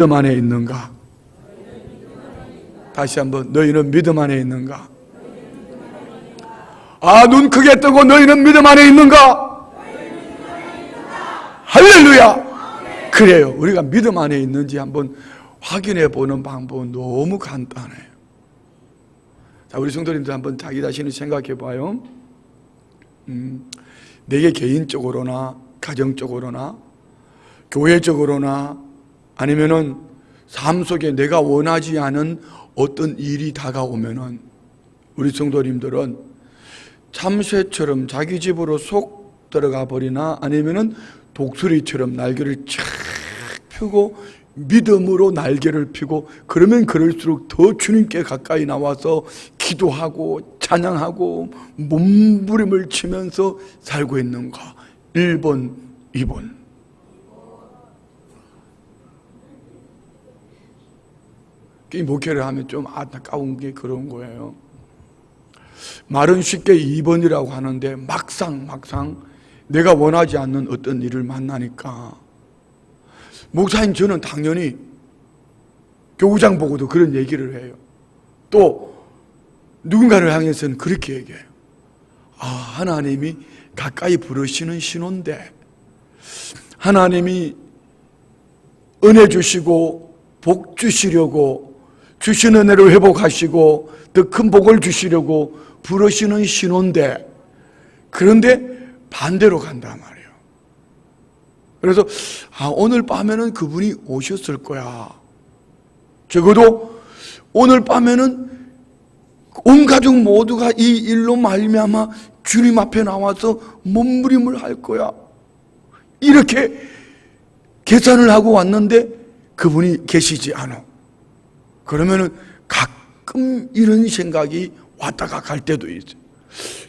믿음 안에 있는가? 다시 한번, 너희는 믿음 안에 있는가? 눈 크게 뜨고 너희는 믿음 안에 있는가? 할렐루야! 그래요. 우리가 믿음 안에 있는지 한번 확인해 보는 방법은 너무 간단해요. 자, 우리 성도님들 한번 자기 자신을 생각해 봐요. 내게 개인적으로나 가정적으로나 교회적으로나 아니면은 삶 속에 내가 원하지 않은 어떤 일이 다가오면은 우리 성도님들은 참새처럼 자기 집으로 속 들어가 버리나 아니면은 독수리처럼 날개를 쫙 펴고 믿음으로 날개를 펴고 그러면 그럴수록 더 주님께 가까이 나와서 기도하고 찬양하고 몸부림을 치면서 살고 있는가? 1번, 2번. 이 목회를 하면 좀 안타까운 게 그런 거예요. 말은 쉽게 2번이라고 하는데 막상 내가 원하지 않는 어떤 일을 만나니까 목사님 저는 당연히 교구장 보고도 그런 얘기를 해요. 또 누군가를 향해서는 그렇게 얘기해요. 하나님이 가까이 부르시는 신호인데 하나님이 은혜 주시고 복 주시려고 주신 은혜를 회복하시고 더 큰 복을 주시려고 부르시는 신호인데 그런데 반대로 간단 말이에요. 그래서 오늘 밤에는 그분이 오셨을 거야. 적어도 오늘 밤에는 온 가족 모두가 이 일로 말미암아 주님 앞에 나와서 몸부림을 할 거야. 이렇게 계산을 하고 왔는데 그분이 계시지 않아. 그러면은 가끔 이런 생각이 왔다가 갈 때도 있어요.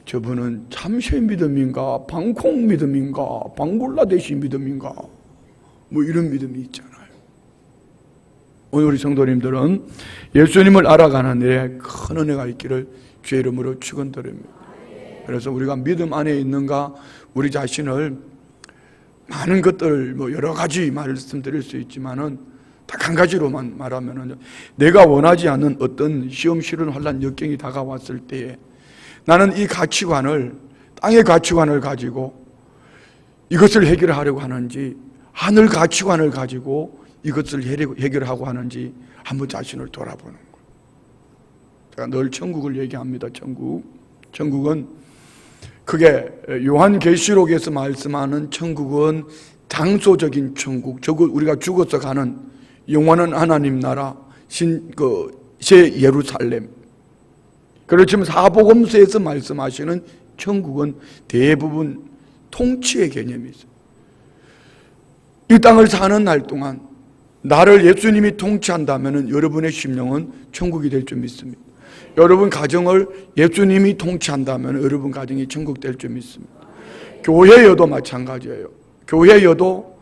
저분은 참새 믿음인가 방콩 믿음인가 방글라데시 믿음인가 뭐 이런 믿음이 있잖아요. 오늘 우리 성도님들은 예수님을 알아가는 일에 큰 은혜가 있기를 주의 이름으로 축원드립니다. 그래서 우리가 믿음 안에 있는가 우리 자신을 많은 것들 뭐 여러 가지 말씀드릴 수 있지만은 딱 한 가지로만 말하면은 내가 원하지 않는 어떤 시험 시련 환난 역경이 다가왔을 때에 나는 이 가치관을 땅의 가치관을 가지고 이것을 해결하려고 하는지 하늘 가치관을 가지고 이것을 해결하고 하는지 한번 자신을 돌아보는 거예요. 제가 늘 천국을 얘기합니다. 천국은 그게 요한계시록에서 말씀하는 천국은 장소적인 천국, 우리가 죽어서 가는 영원한 하나님 나라, 새 예루살렘. 그렇지만 사복음서에서 말씀하시는 천국은 대부분 통치의 개념이 있어요. 이 땅을 사는 날 동안 나를 예수님이 통치한다면 여러분의 심령은 천국이 될 줄 믿습니다. 여러분 가정을 예수님이 통치한다면 여러분 가정이 천국 될 줄 믿습니다. 교회여도 마찬가지예요. 교회여도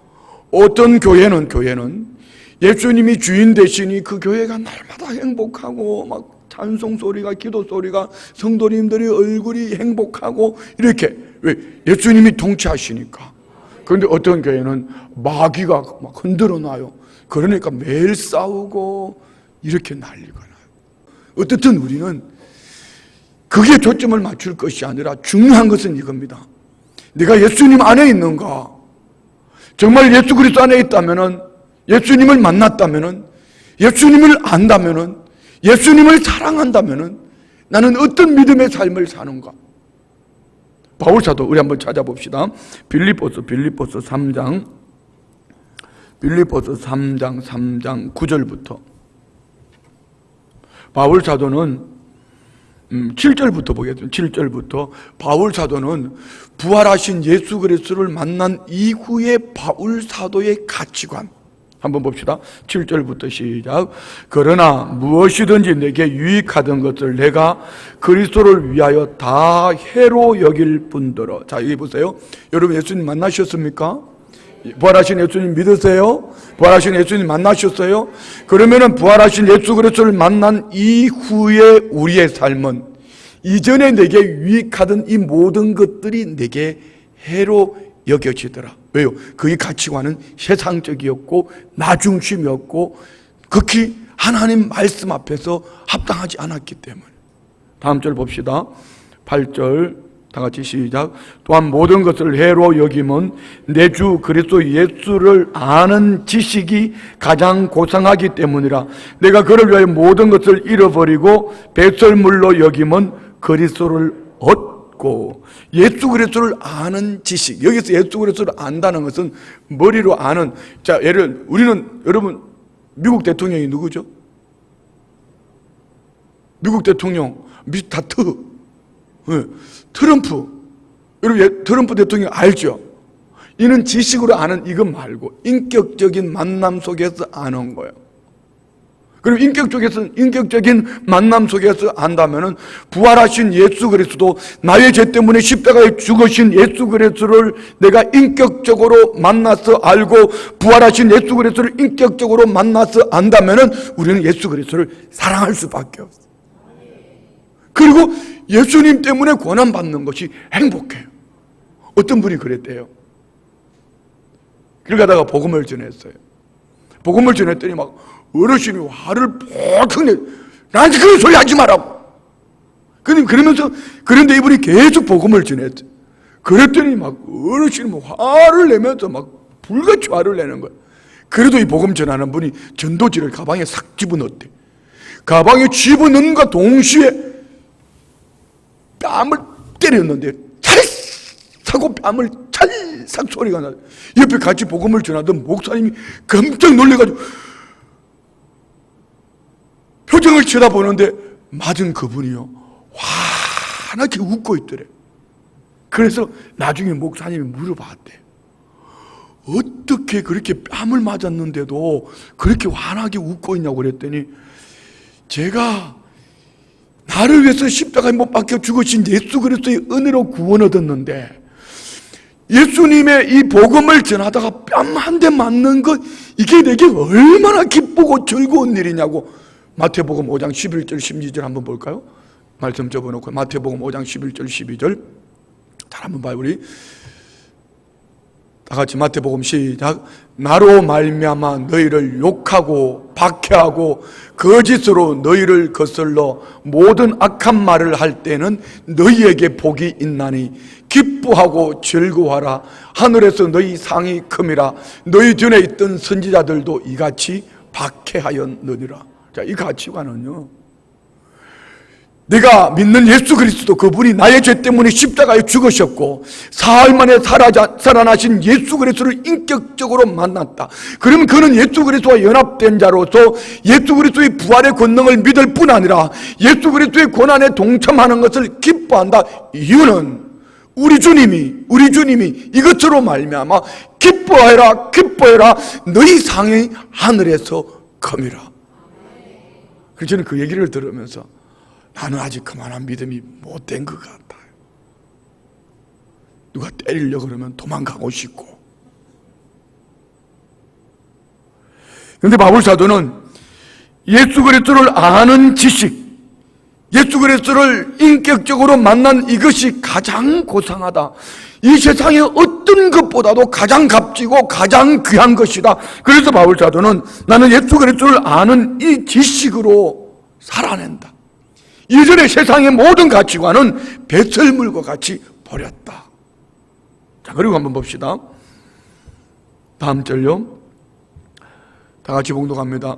어떤 교회는 예수님이 주인 되시니 그 교회가 날마다 행복하고 막 찬송 소리가 기도 소리가 성도님들의 얼굴이 행복하고 이렇게 왜 예수님이 통치하시니까. 그런데 어떤 교회는 마귀가 막 흔들어 놔요. 그러니까 매일 싸우고 이렇게 난리가 나요. 어쨌든 우리는 그게 초점을 맞출 것이 아니라 중요한 것은 이겁니다. 내가 예수님 안에 있는가? 정말 예수 그리스도 안에 있다면은 예수님을 만났다면은 예수님을 안다면은 예수님을 사랑한다면은 나는 어떤 믿음의 삶을 사는가? 바울 사도 우리 한번 찾아봅시다. 빌립보서 3장 9절부터 바울 사도는 7절부터 보겠습니다. 7절부터 바울 사도는 부활하신 예수 그리스도를 만난 이후의 바울 사도의 가치관 한번 봅시다. 7절부터 시작. 그러나 무엇이든지 내게 유익하던 것을 내가 그리스도를 위하여 다 해로 여길 뿐더러. 자, 여기 보세요. 여러분 예수님 만나셨습니까? 부활하신 예수님 믿으세요? 부활하신 예수님 만나셨어요? 그러면은 부활하신 예수 그리스도를 만난 이후에 우리의 삶은 이전에 내게 유익하던 이 모든 것들이 내게 해로 여겨지더라. 왜요? 그의 가치관은 세상적이었고 나중심이었고 극히 하나님 말씀 앞에서 합당하지 않았기 때문에. 다음 절 봅시다. 8절 다 같이 시작. 또한 모든 것을 해로 여김은 내 주 그리스도 예수를 아는 지식이 가장 고상하기 때문이라. 내가 그를 위하여 모든 것을 잃어버리고 배설물로 여김은 그리스도를 얻고. 예수 그리스도를 아는 지식. 여기서 예수 그리스도를 안다는 것은 머리로 아는. 자, 우리는 여러분 미국 대통령이 누구죠? 미국 대통령 미스터 트럼프. 여러분 트럼프 대통령 알죠? 이는 지식으로 아는 이것 말고 인격적인 만남 속에서 아는 거예요. 그리고 인격적인 만남 속에서 안다면은 부활하신 예수 그리스도, 나의 죄 때문에 십자가에 죽으신 예수 그리스도를 내가 인격적으로 만나서 알고 부활하신 예수 그리스도를 인격적으로 만나서 안다면은 우리는 예수 그리스도를 사랑할 수밖에 없어요. 그리고 예수님 때문에 고난받는 것이 행복해요. 어떤 분이 그랬대요. 길 가다가 복음을 전했어요. 복음을 전했더니 막 어르신이 화를 퍽 내. 나한테 그런 소리 하지 말라고. 그런데 이분이 계속 복음을 전했죠. 그랬더니 막 어르신이 막 화를 내면서 막 불같이 화를 내는 거예요. 그래도 이 복음 전하는 분이 전도지를 가방에 싹 집어넣었대. 가방에 집어넣는과 동시에 뺨을 때렸는데 찰싹 하고 뺨을 찰싹 소리가 나요. 옆에 같이 복음을 전하던 목사님이 깜짝 놀래가지고 표정을 쳐다보는데 맞은 그분이요 환하게 웃고 있더래. 그래서 나중에 목사님이 물어봤대. 어떻게 그렇게 뺨을 맞았는데도 그렇게 환하게 웃고 있냐고 그랬더니, 제가 나를 위해서 십자가에 못 박혀 죽으신 예수 그리스도의 은혜로 구원 얻었는데 예수님의 이 복음을 전하다가 뺨 한 대 맞는 것, 이게 내게 얼마나 기쁘고 즐거운 일이냐고. 마태복음 5장 11절 12절 한번 볼까요? 말씀 접어놓고 마태복음 5장 11절 12절 잘 한번 봐요. 우리 다 같이 마태복음 시작. 나로 말미암아 너희를 욕하고 박해하고 거짓으로 너희를 거슬러 모든 악한 말을 할 때는 너희에게 복이 있나니 기뻐하고 즐거워하라. 하늘에서 너희 상이 큼이라. 너희 전에 있던 선지자들도 이같이 박해하였느니라. 자, 이 가치관은요, 내가 믿는 예수 그리스도, 그분이 나의 죄 때문에 십자가에 죽으셨고 사흘 만에 살아나신 예수 그리스도를 인격적으로 만났다. 그러면 그는 예수 그리스도와 연합된 자로서 예수 그리스도의 부활의 권능을 믿을 뿐 아니라 예수 그리스도의 고난에 동참하는 것을 기뻐한다. 이유는 우리 주님이 이것으로 말미암아 기뻐해라 너희 상이 하늘에서 컴이라. 그래서 저는 그 얘기를 들으면서 나는 아직 그만한 믿음이 못된 것 같아요. 누가 때리려고 그러면 도망가고 싶고. 그런데 바울 사도는 예수 그리스도를 아는 지식, 예수 그리스도를 인격적으로 만난 이것이 가장 고상하다. 이 세상의 어떤 것보다도 가장 값지고 가장 귀한 것이다. 그래서 바울 사도는 나는 예수 그리스도를 아는 이 지식으로 살아낸다. 이전에 세상의 모든 가치관은 배설물과 같이 버렸다. 자, 그리고 한번 봅시다. 다음 절요. 다 같이 봉독합니다.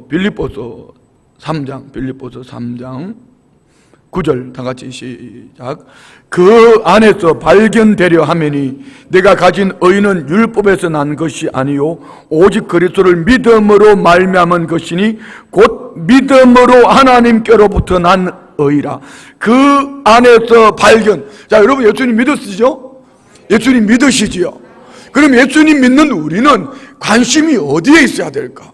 빌립보서 3장 9절 다 같이 시작. 그 안에서 발견되려 하매니 내가 가진 의는 율법에서 난 것이 아니요 오직 그리스도를 믿음으로 말미암은 것이니 곧 믿음으로 하나님께로부터 난 의라. 그 안에서 발견. 자, 여러분 예수님 믿으시죠? 예수님 믿으시지요? 그럼 예수님 믿는 우리는 관심이 어디에 있어야 될까?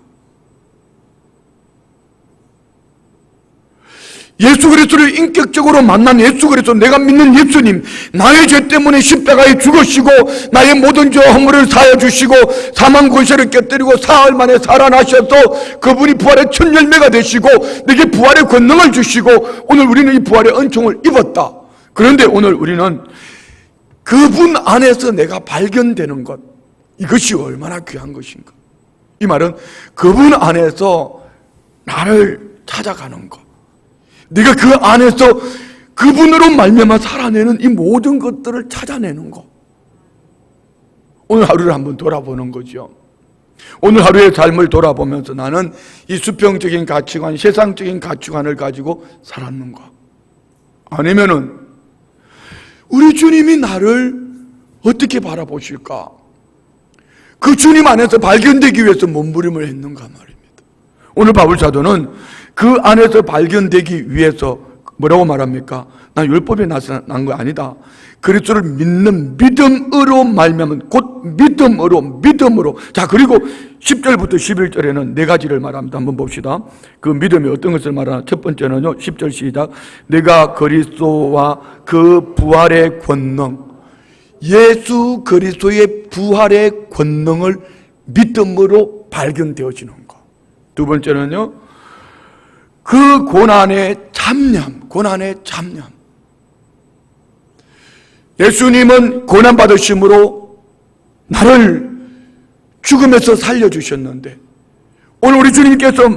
예수 그리스도를 인격적으로 만난 예수 그리스도, 내가 믿는 예수님, 나의 죄 때문에 십자가에 죽으시고 나의 모든 죄와 허물을 사하여 주시고 사망 권세를 깨뜨리고 사흘 만에 살아나셔서 그분이 부활의 첫 열매가 되시고 내게 부활의 권능을 주시고 오늘 우리는 이 부활의 은총을 입었다. 그런데 오늘 우리는 그분 안에서 내가 발견되는 것, 이것이 얼마나 귀한 것인가. 이 말은 그분 안에서 나를 찾아가는 것, 내가 그 안에서 그분으로 말미암아 살아내는 이 모든 것들을 찾아내는 것. 오늘 하루를 한번 돌아보는 거죠. 오늘 하루의 삶을 돌아보면서 나는 이 수평적인 가치관, 세상적인 가치관을 가지고 살았는가? 아니면은 우리 주님이 나를 어떻게 바라보실까? 그 주님 안에서 발견되기 위해서 몸부림을 했는가 말입니다. 오늘 바울 사도는 그 안에서 발견되기 위해서 뭐라고 말합니까? 난 율법에 난 거 아니다. 그리스도를 믿는 믿음으로 말미암은 곧 믿음으로. 자, 그리고 10절부터 11절에는 네 가지를 말합니다. 한번 봅시다. 그 믿음이 어떤 것을 말하나? 첫 번째는요, 10절 시작. 내가 그리스도와 그 부활의 권능, 예수 그리스도의 부활의 권능을 믿음으로 발견되어지는 것. 두 번째는요, 그 고난의 참념. 예수님은 고난받으심으로 나를 죽음에서 살려주셨는데, 오늘 우리 주님께서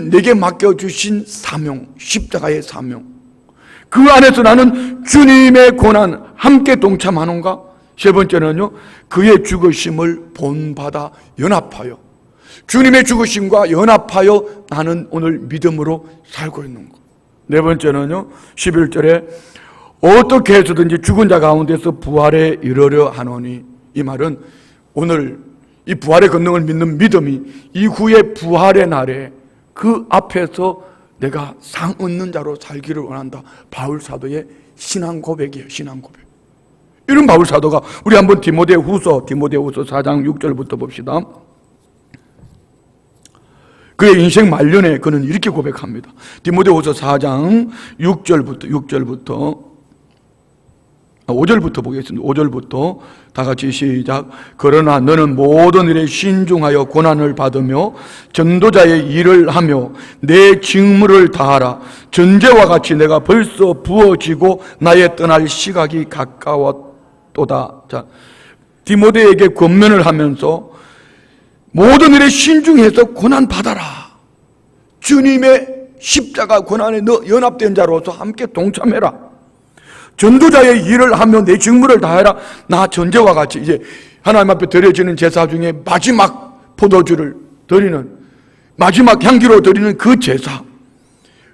내게 맡겨주신 사명, 십자가의 사명, 그 안에서 나는 주님의 고난 함께 동참하는가? 세 번째는요, 그의 죽으심을 본받아 연합하여, 주님의 죽으심과 연합하여 나는 오늘 믿음으로 살고 있는 것. 네 번째는요, 11절에 어떻게 해서든지 죽은 자 가운데서 부활에 이르려 하노니, 이 말은 오늘 이 부활의 권능을 믿는 믿음이 이후의 부활의 날에 그 앞에서 내가 상 얻는 자로 살기를 원한다. 바울 사도의 신앙 고백이에요. 신앙 고백. 이런 바울 사도가 우리 한번 디모데후서 4장 6절부터 봅시다. 그의 인생 말년에 그는 이렇게 고백합니다. 디모데후서 4장 5절부터 보겠습니다. 5절부터 다 같이 시작. 그러나 너는 모든 일에 신중하여 고난을 받으며 전도자의 일을 하며 내 직무를 다하라. 전제와 같이 내가 벌써 부어지고 나의 떠날 시각이 가까웠도다. 자, 디모데에게 권면을 하면서 모든 일에 신중해서 고난 받아라. 주님의 십자가 고난에 너 연합된 자로서 함께 동참해라. 전도자의 일을 하며 내 직무를 다해라. 나 전제와 같이 이제 하나님 앞에 드려지는 제사 중에 마지막 포도주를 드리는, 마지막 향기로 드리는 그 제사,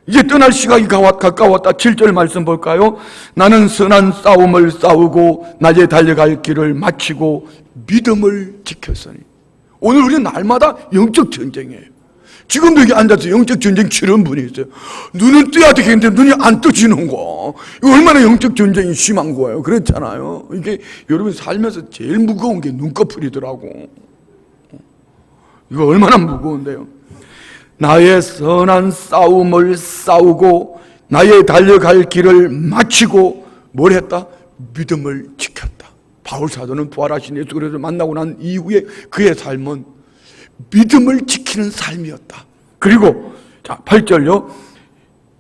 이제 떠날 시각이 가까웠다. 7절 말씀 볼까요? 나는 선한 싸움을 싸우고 나의 달려갈 길을 마치고 믿음을 지켰으니. 오늘 우리는 날마다 영적 전쟁이에요. 지금도 여기 앉아서 영적 전쟁 치르는 분이 있어요. 눈은 떠야 되겠는데 눈이 안 떠지는 거. 이거 얼마나 영적 전쟁이 심한 거예요. 그렇잖아요. 이게 여러분 살면서 제일 무거운 게 눈꺼풀이더라고. 이거 얼마나 무거운데요. 나의 선한 싸움을 싸우고 나의 달려갈 길을 마치고 뭘 했다? 믿음을 지켰다. 바울 사도는 부활하신 예수 그리스도를 만나고 난 이후에 그의 삶은 믿음을 지키는 삶이었다. 그리고 자 8절요.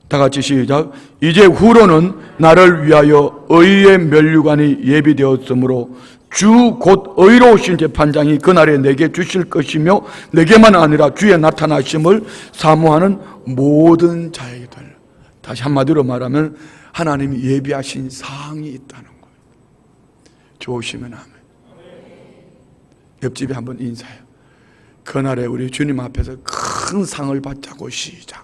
다 같이 시작. 이제 후로는 나를 위하여 의의 면류관이 예비되었으므로 주 곧 의로우신 재판장이 그날에 내게 주실 것이며 내게만 아니라 주의 나타나심을 사모하는 모든 자에게 달라. 다시 한마디로 말하면 하나님이 예비하신 상이 있다는 거예요. 좋으시면 아멘. 옆집에 한번 인사해요. 그날에 우리 주님 앞에서 큰 상을 받자고. 시작.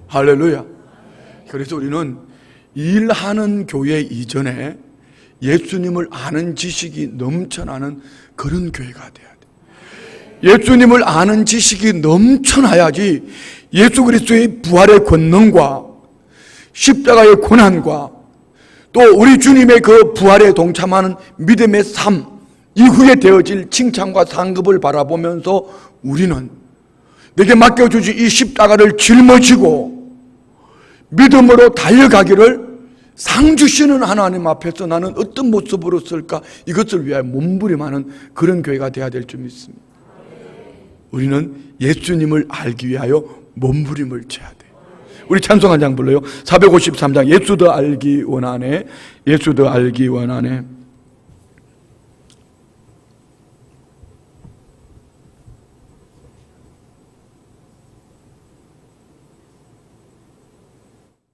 할렐루야. 그래서 우리는 일하는 교회 이전에 예수님을 아는 지식이 넘쳐나는 그런 교회가 돼야 돼. 예수님을 아는 지식이 넘쳐나야지 예수 그리스도의 부활의 권능과 십자가의 고난과 또 우리 주님의 그 부활에 동참하는 믿음의 삶 이후에 되어질 칭찬과 상급을 바라보면서 우리는 내게 맡겨주신 이 십자가를 짊어지고 믿음으로 달려가기를 상 주시는 하나님 앞에서 나는 어떤 모습으로 쓸까, 이것을 위하여 몸부림하는 그런 교회가 되어야 될 줄 믿습니다. 우리는 예수님을 알기 위하여 몸부림을 쳐야 돼. 우리 찬송 한 장 불러요. 453장 예수 더 알기 원하네. 예수 더 알기 원하네.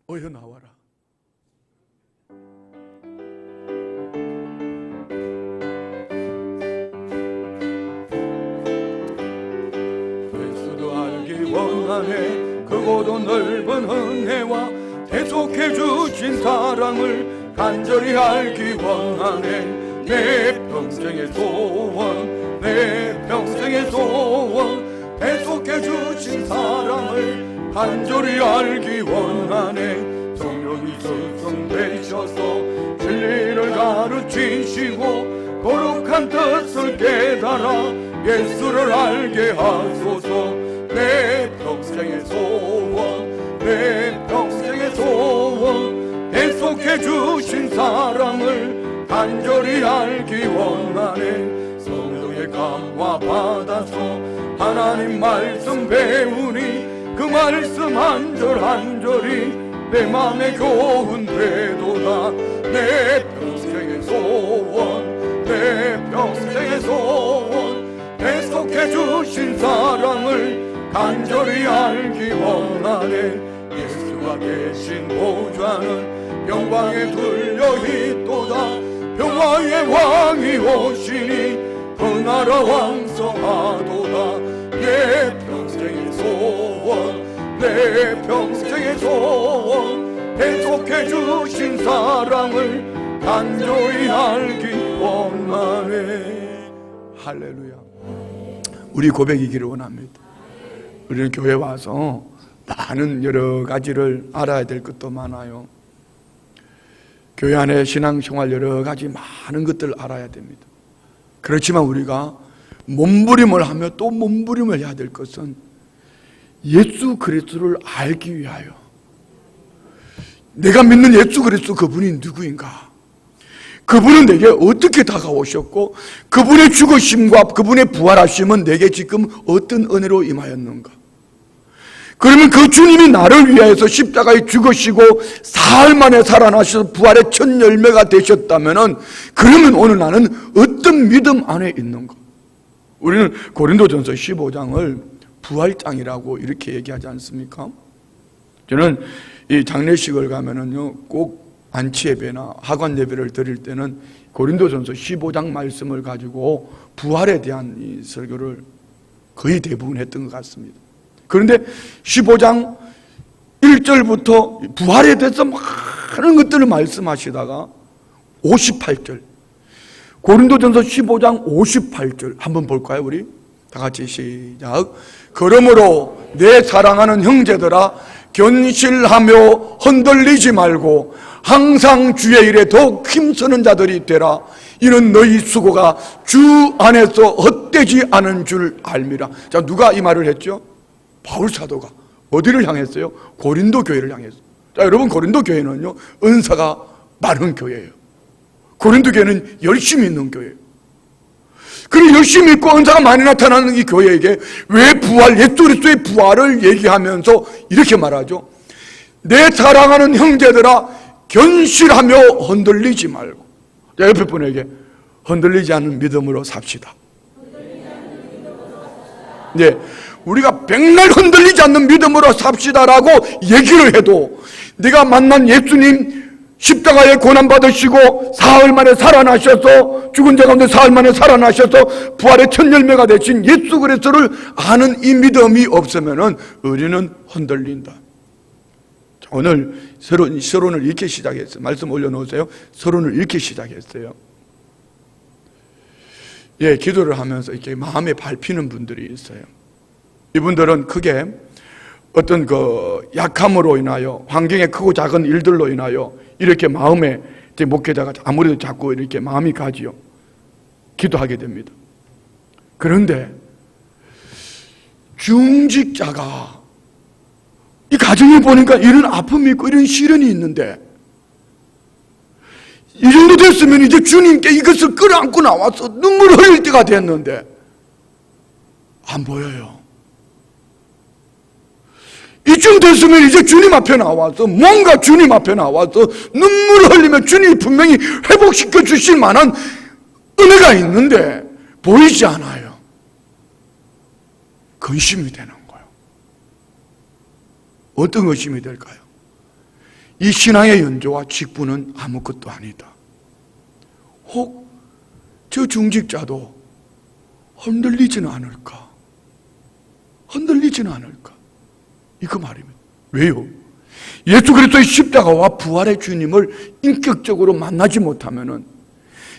어여 나와라. 예수도 알기 원하네. 크고도 넓은 은혜와 대속해 주신 사랑을 간절히 알기 원하네. 내 평생의 소원, 내 평생의 소원, 대속해 주신 사랑을 간절히 알기 원하네. 성령이 스승되셔서 진리를 가르치시고 거룩한 뜻을 깨달아 예수를 알게 하소서. 내 평생의 소원, 내 평생의 소원, 대속해 주신 사랑을 간절히 알기 원하네. 성령의 감화 받아서 하나님 말씀 배우니 그 말씀 한 절 한 절이 내 맘에 교훈 되도다. 내 평생의 소원, 내 평생의 소원, 대속해 주신 사랑을 간절히 알기 원하네. 예수가 계신 보좌는 영광에 둘려 있도다. 평화의 왕이 오시니 그 나라 왕성하도다. 내 평생의 소원, 내 평생의 소원, 대속해 주신 사랑을 간절히 알기 원하네. 할렐루야. 우리 고백이기를 원합니다. 우리는 교회 와서 많은 여러 가지를 알아야 될 것도 많아요. 교회 안에 신앙생활 여러 가지 많은 것들을 알아야 됩니다. 그렇지만 우리가 몸부림을 하며 또 몸부림을 해야 될 것은 예수 그리스도를 알기 위하여, 내가 믿는 예수 그리스도 그분이 누구인가, 그분은 내게 어떻게 다가오셨고 그분의 죽으심과 그분의 부활하심은 내게 지금 어떤 은혜로 임하였는가. 그러면 그 주님이 나를 위하여서 십자가에 죽으시고 사흘 만에 살아나셔서 부활의 첫 열매가 되셨다면, 그러면 오늘 나는 어떤 믿음 안에 있는가. 우리는 고린도전서 15장을 부활장이라고 이렇게 얘기하지 않습니까? 저는 이 장례식을 가면은요, 꼭 안치 예배나 하관 예배를 드릴 때는 고린도전서 15장 말씀을 가지고 부활에 대한 이 설교를 거의 대부분 했던 것 같습니다. 그런데 15장 1절부터 부활에 대해서 많은 것들을 말씀하시다가 58절, 고린도전서 15장 58절 한번 볼까요? 우리 다 같이 시작. 그러므로 내 사랑하는 형제들아, 견실하며 흔들리지 말고 항상 주의 일에 더욱 힘쓰는 자들이 되라. 이는 너희 수고가 주 안에서 헛되지 않은 줄 알미라. 자, 누가 이 말을 했죠? 바울 사도가 어디를 향했어요? 고린도 교회를 향했어요. 자, 여러분, 고린도 교회는요, 은사가 많은 교회예요. 고린도 교회는 열심히 있는 교회예요. 그리고 열심히 있고 은사가 많이 나타나는 이 교회에게 왜 부활, 예수 그리스도의 부활을 얘기하면서 이렇게 말하죠? 내 사랑하는 형제들아, 견실하며 흔들리지 말고. 자, 옆에 분에게 흔들리지 않는 믿음으로 삽시다. 네, 우리가 백날 흔들리지 않는 믿음으로 삽시다라고 얘기를 해도, 네가 만난 예수님 십자가에 고난받으시고 사흘 만에 살아나셔서, 죽은 자 가운데 사흘 만에 살아나셔서 부활의 첫 열매가 되신 예수 그리스도를 아는 이 믿음이 없으면은 우리는 흔들린다. 오늘 서론을 읽기 시작했어요. 말씀 올려놓으세요. 서론을 읽기 시작했어요. 예, 기도를 하면서 이렇게 마음에 밟히는 분들이 있어요. 이분들은 크게 어떤 그 약함으로 인하여, 환경의 크고 작은 일들로 인하여 이렇게 마음에, 목회자가 아무래도 자꾸 이렇게 마음이 가지요. 기도하게 됩니다. 그런데 중직자가 이 가정에 보니까 이런 아픔이 있고 이런 시련이 있는데, 이 정도 됐으면 이제 주님께 이것을 끌어안고 나와서 눈물을 흘릴 때가 됐는데 안 보여요. 이쯤 됐으면 이제 주님 앞에 나와서 뭔가 주님 앞에 나와서 눈물을 흘리며 주님이 분명히 회복시켜 주실 만한 은혜가 있는데 보이지 않아요. 근심이 되는 거예요. 어떤 의심이 될까요? 이 신앙의 연조와 직분은 아무것도 아니다. 혹 저 중직자도 흔들리지는 않을까? 흔들리지는 않을까? 이거 말입니다. 왜요? 예수 그리스도의 십자가와 부활의 주님을 인격적으로 만나지 못하면은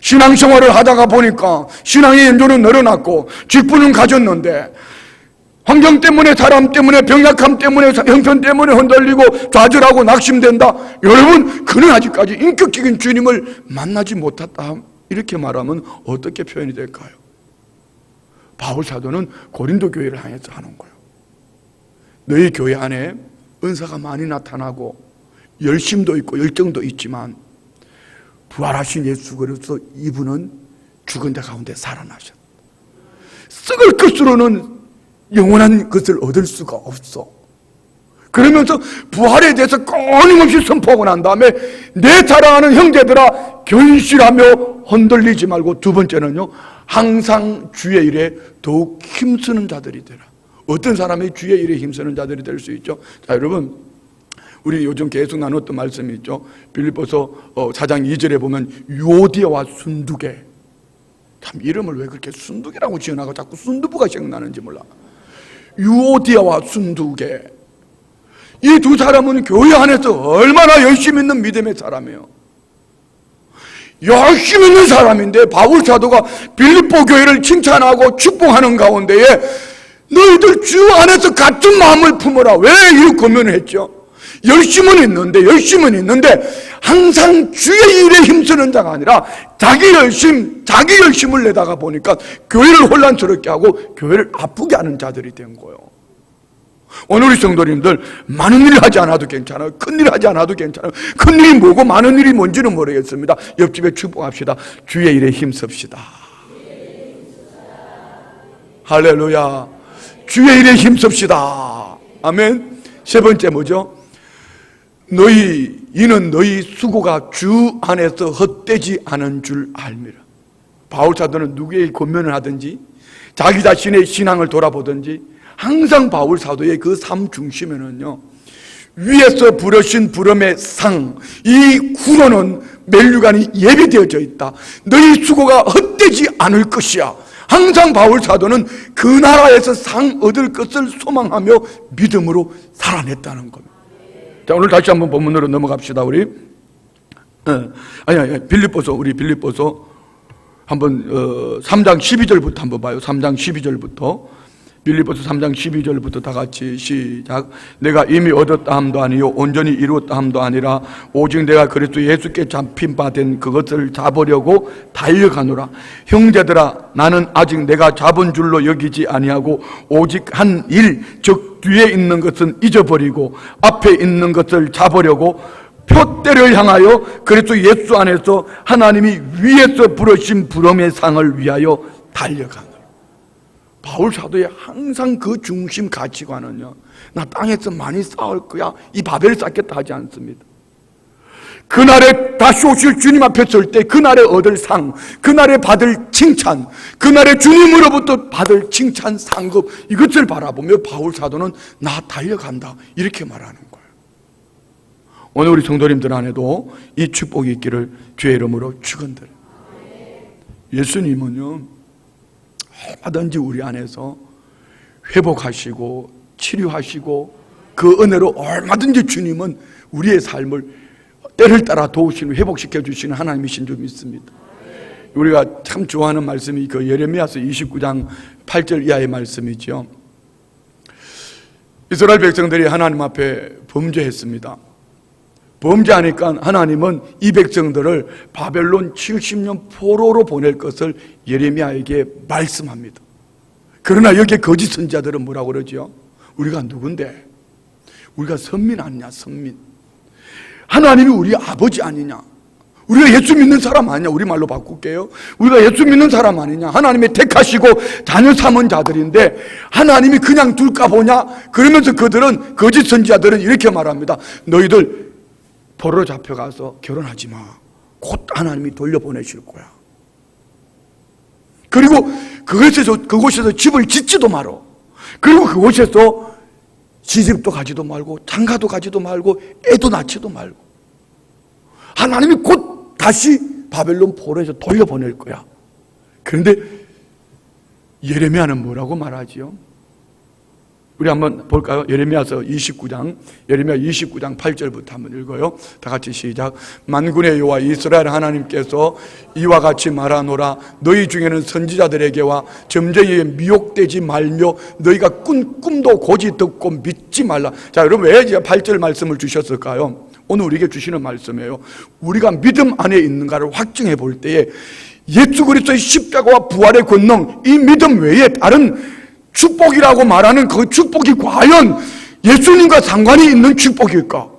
신앙생활을 하다가 보니까 신앙의 연조는 늘어났고 직분은 가졌는데 환경 때문에, 사람 때문에, 병약함 때문에, 형편 때문에 흔들리고 좌절하고 낙심된다. 여러분, 그는 아직까지 인격적인 주님을 만나지 못했다. 이렇게 말하면 어떻게 표현이 될까요? 바울 사도는 고린도 교회를 향해서 하는 거예요. 너희 교회 안에 은사가 많이 나타나고 열심도 있고 열정도 있지만 부활하신 예수 그리스도 이분은 죽은 데 가운데 살아나셨다. 썩을 것으로는 영원한 것을 얻을 수가 없어. 그러면서 부활에 대해서 끊임없이 선포하고 난 다음에 내 사랑하는 형제들아 견실하며 흔들리지 말고, 두 번째는요, 항상 주의 일에 더욱 힘쓰는 자들이 되라. 어떤 사람이 주의 일에 힘쓰는 자들이 될 수 있죠? 자, 여러분, 우리 요즘 계속 나눴던 말씀이 있죠. 빌립보서 4장 2절에 보면 유오디아와 순두계. 참 이름을 왜 그렇게 순두계라고 지어나고 자꾸 순두부가 생각나는지 몰라. 유오디아와 순두계, 이 두 사람은 교회 안에서 얼마나 열심히 있는 믿음의 사람이에요. 열심히 있는 사람인데 바울 사도가 빌립보 교회를 칭찬하고 축복하는 가운데에 너희들 주 안에서 같은 마음을 품어라. 왜 이 권면을 했죠? 열심은 있는데 항상 주의 일에 힘쓰는 자가 아니라 자기 열심을 내다가 보니까 교회를 혼란스럽게 하고 교회를 아프게 하는 자들이 된 거예요. 오늘 우리 성도님들, 많은 일을 하지 않아도 괜찮아요. 큰 일을 하지 않아도 괜찮아요. 큰 일이 뭐고 많은 일이 뭔지는 모르겠습니다. 옆집에 축복합시다. 주의 일에 힘씁시다. 할렐루야. 주의 일에 힘씁시다. 아멘. 세 번째 뭐죠? 이는 너희 수고가 주 안에서 헛되지 않은 줄 알미라. 바울 사도는 누구에게 권면을 하든지 자기 자신의 신앙을 돌아보든지 항상 바울 사도의 그 삶 중심에는요, 위에서 부르신 부름의 상, 이 구로는 멸류관이 예비되어져 있다. 너희 수고가 헛되지 않을 것이야. 항상 바울 사도는 그 나라에서 상 얻을 것을 소망하며 믿음으로 살아냈다는 겁니다. 자, 오늘 다시 한번 본문으로 넘어갑시다. 우리 빌립보서 한번 3장 12절부터 한번 봐요. 3장 12절부터, 빌립보서 3장 12절부터 다 같이 시작. 내가 이미 얻었다 함도 아니요 온전히 이루었다 함도 아니라 오직 내가 그리스도 예수께 잡힌 바 된 그것을 잡으려고 달려가노라. 형제들아, 나는 아직 내가 잡은 줄로 여기지 아니하고 오직 한 일, 즉 뒤에 있는 것은 잊어버리고 앞에 있는 것을 잡으려고 표대를 향하여 그리스도 예수 안에서 하나님이 위에서 부르신 부름의 상을 위하여 달려가노라. 바울 사도의 항상 그 중심 가치관은요, 나 땅에서 많이 쌓을 거야, 이 바벨을 쌓겠다 하지 않습니다. 그날에 다시 오실 주님 앞에 설 때 그날에 얻을 상, 그날에 받을 칭찬, 그날에 주님으로부터 받을 칭찬 상급, 이것을 바라보며 바울 사도는 나 달려간다, 이렇게 말하는 거예요. 오늘 우리 성도님들 안에도 이 축복이 있기를 주의 이름으로 축원드려요. 예수님은요, 얼마든지 우리 안에서 회복하시고 치료하시고 그 은혜로 얼마든지 주님은 우리의 삶을 때를 따라 도우시는, 회복시켜 주시는 하나님이신 줄 믿습니다. 우리가 참 좋아하는 말씀이 그 예레미야서 29장 8절 이하의 말씀이죠. 이스라엘 백성들이 하나님 앞에 범죄했습니다. 범죄하니까 하나님은 이 백성들을 바벨론 70년 포로로 보낼 것을 예레미야에게 말씀합니다. 그러나 여기에 거짓 선지자들은 뭐라고 그러죠? 우리가 누군데? 우리가 선민 아니냐, 선민. 하나님이 우리 아버지 아니냐? 우리가 예수 믿는 사람 아니냐? 우리말로 바꿀게요. 우리가 예수 믿는 사람 아니냐? 하나님이 택하시고 자녀 삼은 자들인데 하나님이 그냥 둘까 보냐? 그러면서 그들은, 거짓 선지자들은 이렇게 말합니다. 너희들 포로로 잡혀가서 결혼하지 마. 곧 하나님이 돌려보내실 거야. 그리고 그곳에서 집을 짓지도 말어. 그리고 그곳에서 시집도 가지도 말고 장가도 가지도 말고 애도 낳지도 말고 하나님이 곧 다시 바벨론 포로에서 돌려보낼 거야. 그런데 예레미야는 뭐라고 말하지요? 우리 한번 볼까요? 예레미야서 29장 8절부터 한번 읽어요. 다 같이 시작. 만군의 여호와 이스라엘 하나님께서 이와 같이 말하노라. 너희 중에는 선지자들에게와 점쟁이에 미혹되지 말며 너희가 꾼 꿈도 고지 듣고 믿지 말라. 자, 여러분 왜 이제 8절 말씀을 주셨을까요? 오늘 우리에게 주시는 말씀이에요. 우리가 믿음 안에 있는가를 확증해 볼 때에 예수 그리스도의 십자가와 부활의 권능, 이 믿음 외에 다른 축복이라고 말하는 그 축복이 과연 예수님과 상관이 있는 축복일까?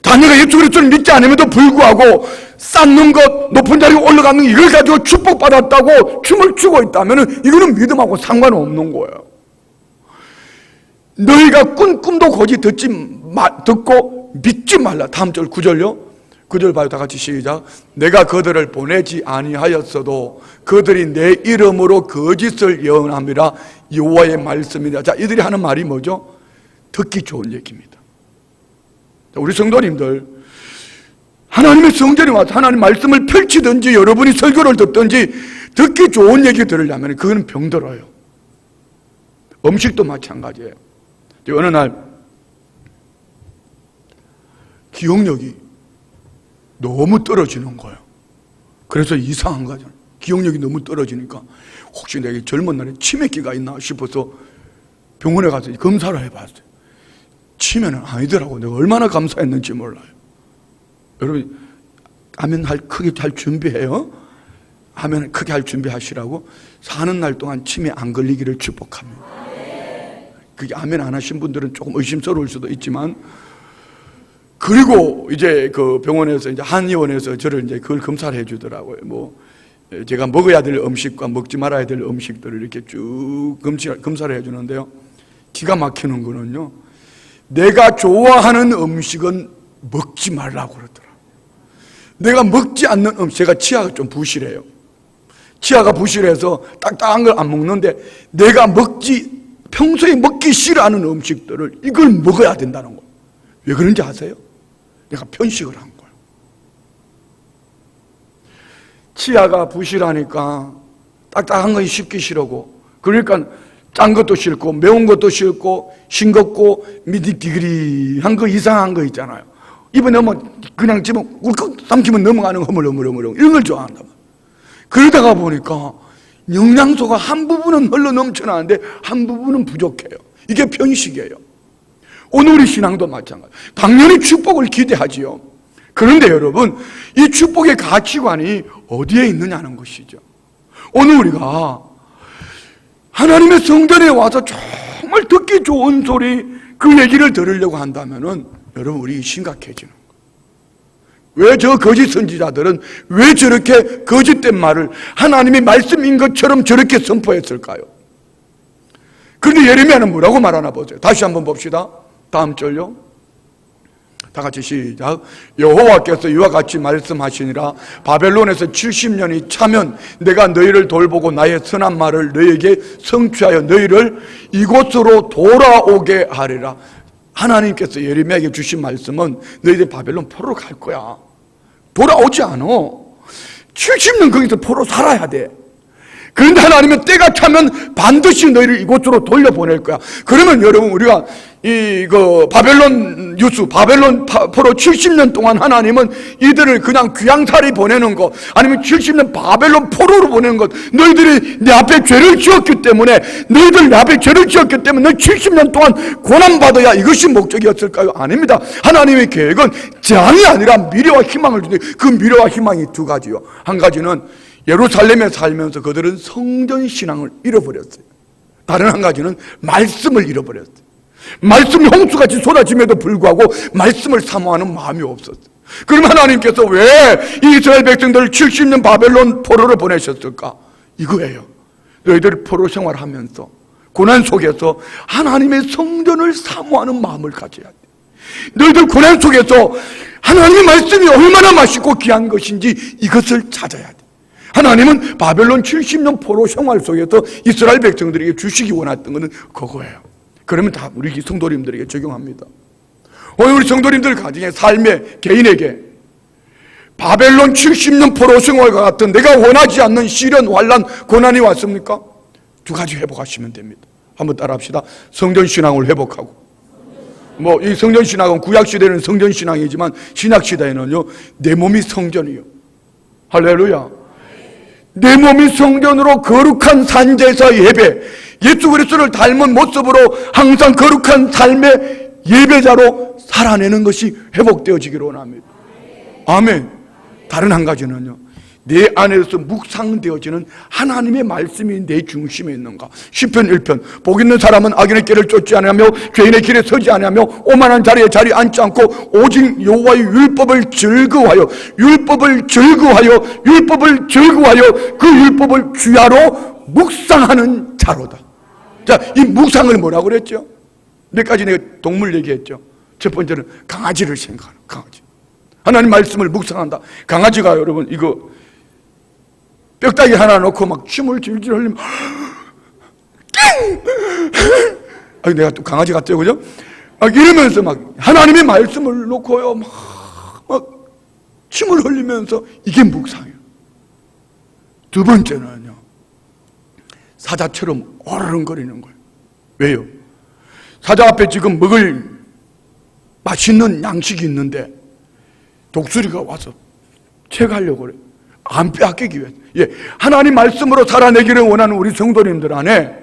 자녀가 예수 그리스도를 믿지 않음에도 불구하고 쌓는 것, 높은 자리에 올라가는 이걸 가지고 축복받았다고 춤을 추고 있다면 이거는 믿음하고 상관없는 거예요. 너희가 꾼 꿈도 고지 듣고 믿지 말라. 다음 절 9절요. 9절 봐요. 다 같이 시작. 내가 그들을 보내지 아니하였어도 그들이 내 이름으로 거짓을 예언함이라. 여호와의 말씀이다. 자, 이들이 하는 말이 뭐죠? 듣기 좋은 얘기입니다. 자, 우리 성도님들, 하나님의 성전에 와서 하나님 말씀을 펼치든지 여러분이 설교를 듣든지 듣기 좋은 얘기 들으려면 그거는 병들어요. 음식도 마찬가지예요. 어느 날 기억력이 너무 떨어지는 거예요. 그래서 이상한 거죠. 기억력이 너무 떨어지니까 혹시 내게 젊은 날에 치매기가 있나 싶어서 병원에 가서 검사를 해봤어요. 치매는 아니더라고. 내가 얼마나 감사했는지 몰라요. 여러분, 아멘 크게 잘 준비해요. 아멘 크게 할 준비하시라고. 사는 날 동안 치매 안 걸리기를 축복합니다. 그게 아멘 안 하신 분들은 조금 의심스러울 수도 있지만, 그리고 이제 그 병원에서 이제 한의원에서 저를 이제 그걸 검사를 해주더라고요. 뭐 제가 먹어야 될 음식과 먹지 말아야 될 음식들을 이렇게 쭉 검사를 해주는데요. 기가 막히는 거는요, 내가 좋아하는 음식은 먹지 말라고 그러더라. 내가 먹지 않는 음식, 제가 치아가 좀 부실해요. 치아가 부실해서 딱딱한 걸 안 먹는데 내가 평소에 먹기 싫어하는 음식들을 이걸 먹어야 된다는 거예요. 왜 그런지 아세요? 내가 편식을 한 거예요. 치아가 부실하니까 딱딱한 것이 씹기 싫고, 그러니까 짠 것도 싫고 매운 것도 싫고 싱겁고 미디기그리한 거 이상한 거 있잖아요. 입에 넣으면 그냥 집으면 울컥 삼키면 넘어가는 허물허물허물 이런 걸 좋아한단 말이에요. 그러다가 보니까 영양소가 한 부분은 흘러 넘쳐나는데 한 부분은 부족해요. 이게 편식이에요. 오늘 우리 신앙도 마찬가지. 당연히 축복을 기대하지요. 그런데 여러분, 이 축복의 가치관이 어디에 있느냐는 것이죠. 오늘 우리가 하나님의 성전에 와서 정말 듣기 좋은 소리, 그 얘기를 들으려고 한다면은 여러분, 우리 심각해지는 거예요. 왜 저 거짓 선지자들은 왜 저렇게 거짓된 말을 하나님의 말씀인 것처럼 저렇게 선포했을까요? 그런데 예레미야는 뭐라고 말하나 보세요. 다시 한번 봅시다. 다음 절요. 다 같이 시작. 여호와께서 이와 같이 말씀하시니라. 바벨론에서 70년이 차면 내가 너희를 돌보고 나의 선한 말을 너희에게 성취하여 너희를 이곳으로 돌아오게 하리라. 하나님께서 예레미야에게 주신 말씀은 너희들 바벨론 포로로 갈 거야. 돌아오지 않아. 70년 거기서 포로 살아야 돼. 그런데 하나님은 때가 차면 반드시 너희를 이곳으로 돌려보낼 거야. 그러면 여러분, 우리가 바벨론 포로 70년 동안 하나님은 이들을 그냥 귀양살이 보내는 것, 아니면 70년 바벨론 포로로 보내는 것, 너희들이 내 앞에 죄를 지었기 때문에, 너희들 내 앞에 죄를 지었기 때문에 70년 동안 고난받아야 이것이 목적이었을까요? 아닙니다. 하나님의 계획은 재앙이 아니라 미래와 희망을 주는데, 그 미래와 희망이 두 가지요. 한 가지는 예루살렘에 살면서 그들은 성전 신앙을 잃어버렸어요. 다른 한 가지는 말씀을 잃어버렸어요. 말씀이 홍수같이 쏟아짐에도 불구하고 말씀을 사모하는 마음이 없었어요. 그럼 하나님께서 왜 이스라엘 백성들을 70년 바벨론 포로로 보내셨을까? 이거예요. 너희들이 포로 생활하면서 고난 속에서 하나님의 성전을 사모하는 마음을 가져야 돼. 너희들 고난 속에서 하나님의 말씀이 얼마나 맛있고 귀한 것인지 이것을 찾아야 돼. 하나님은 바벨론 70년 포로 생활 속에서 이스라엘 백성들에게 주시기 원했던 것은 그거예요. 그러면 다 우리 성도님들에게 적용합니다. 오늘 우리 성도님들 가정의 삶에 개인에게 바벨론 70년 포로 생활과 같은 내가 원하지 않는 시련, 환난, 고난이 왔습니까? 두 가지 회복하시면 됩니다. 한번 따라합시다. 성전신앙을 회복하고, 이 성전신앙은 구약시대는 성전신앙이지만 신약시대에는요 내 몸이 성전이요. 할렐루야. 내 몸이 성전으로 거룩한 산제사 예배, 예수 그리스도를 닮은 모습으로 항상 거룩한 삶의 예배자로 살아내는 것이 회복되어지기를 원합니다. 아멘. 다른 한 가지는요, 내 안에서 묵상되어지는 하나님의 말씀이 내 중심에 있는가. 시편 1편 복 있는 사람은 악인의 길을 쫓지 않으며 죄인의 길에 서지 않으며 오만한 자리에 자리 앉지 않고 오직 여호와의 율법을 즐거워하여 그 율법을 주야로 묵상하는 자로다. 자, 이 묵상을 뭐라고 그랬죠? 몇 가지 내가 동물 얘기했죠. 첫 번째는 강아지를 생각하는 강아지. 하나님 말씀을 묵상한다. 강아지가 여러분 이거 뼈다귀 하나 놓고 막 침을 질질 흘리면 아니 내가 또 강아지 같아요, 그죠? 막 이러면서 막 하나님의 말씀을 놓고요 막 침을 흘리면서 이게 묵상이에요. 두 번째는요, 사자처럼 어르렁거리는 거예요. 왜요? 사자 앞에 지금 먹을 맛있는 양식이 있는데 독수리가 와서 채가려고 그래요. 안 빼앗기기 위해서. 예, 하나님 말씀으로 살아내기를 원하는 우리 성도님들 안에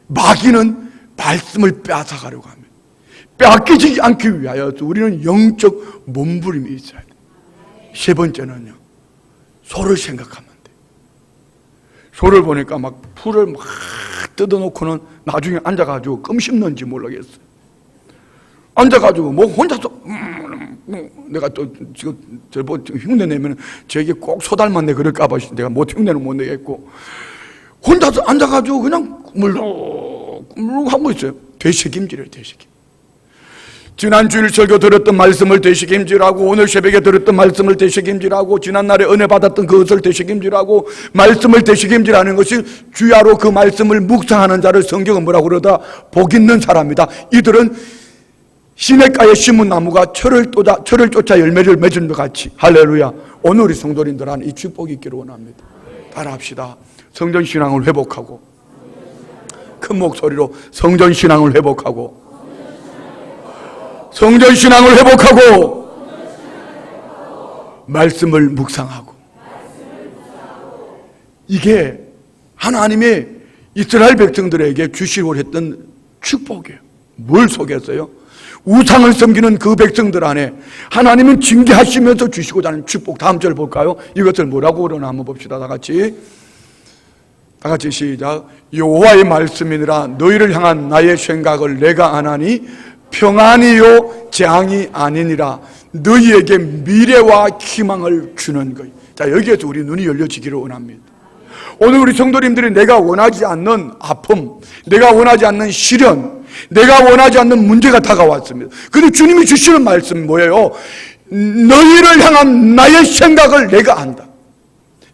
마귀는 말씀을 빼앗아가려고 합니다. 빼앗기지 않기 위하여 우리는 영적 몸부림이 있어야 돼요. 세 번째는요, 소를 생각하면 돼. 소를 보니까 막 풀을 막 뜯어놓고는 나중에 앉아가지고 껌 씹는지 모르겠어요. 앉아가지고 뭐 혼자서 내가 또 지금 저뭐 흉내 내면 저에게 꼭 소 닮았네 그럴까봐 내가 못 흉내는 못 내겠고, 혼자서 앉아가지고 그냥 꾸물룩 하고 있어요. 되새김질이에요, 되새김. 지난 주일 설교 들었던 말씀을 되새김질하고, 오늘 새벽에 들었던 말씀을 되새김질하고, 지난날에 은혜 받았던 그것을 되새김질하고, 말씀을 되새김질하는 것이 주야로 그 말씀을 묵상하는 자를 성경은 뭐라고 그러다? 복 있는 사람이다. 이들은 시냇가에 심은 나무가 철을 쫓아 열매를 맺은 것 같이. 할렐루야. 오늘 우리 성도님들 안에 이 축복이 있기를 원합니다. 따라합시다. 성전신앙을 회복하고, 큰 목소리로 성전신앙을 회복하고, 성전신앙을 회복하고, 말씀을 묵상하고. 이게 하나님의 이스라엘 백성들에게 주시고 했던 축복이에요. 뭘 속였어요? 우상을 섬기는 그 백성들 안에 하나님은 징계하시면서 주시고자 하는 축복. 다음 절 볼까요? 이것을 뭐라고 그러나 한번 봅시다. 다 같이 시작. 여호와의 말씀이니라 너희를 향한 나의 생각을 내가 아나니 평안이요 재앙이 아니니라 너희에게 미래와 희망을 주는 것. 자, 여기에서 우리 눈이 열려지기를 원합니다. 오늘 우리 성도님들이 내가 원하지 않는 아픔, 내가 원하지 않는 시련, 내가 원하지 않는 문제가 다가왔습니다. 근데 주님이 주시는 말씀은 뭐예요? 너희를 향한 나의 생각을 내가 안다.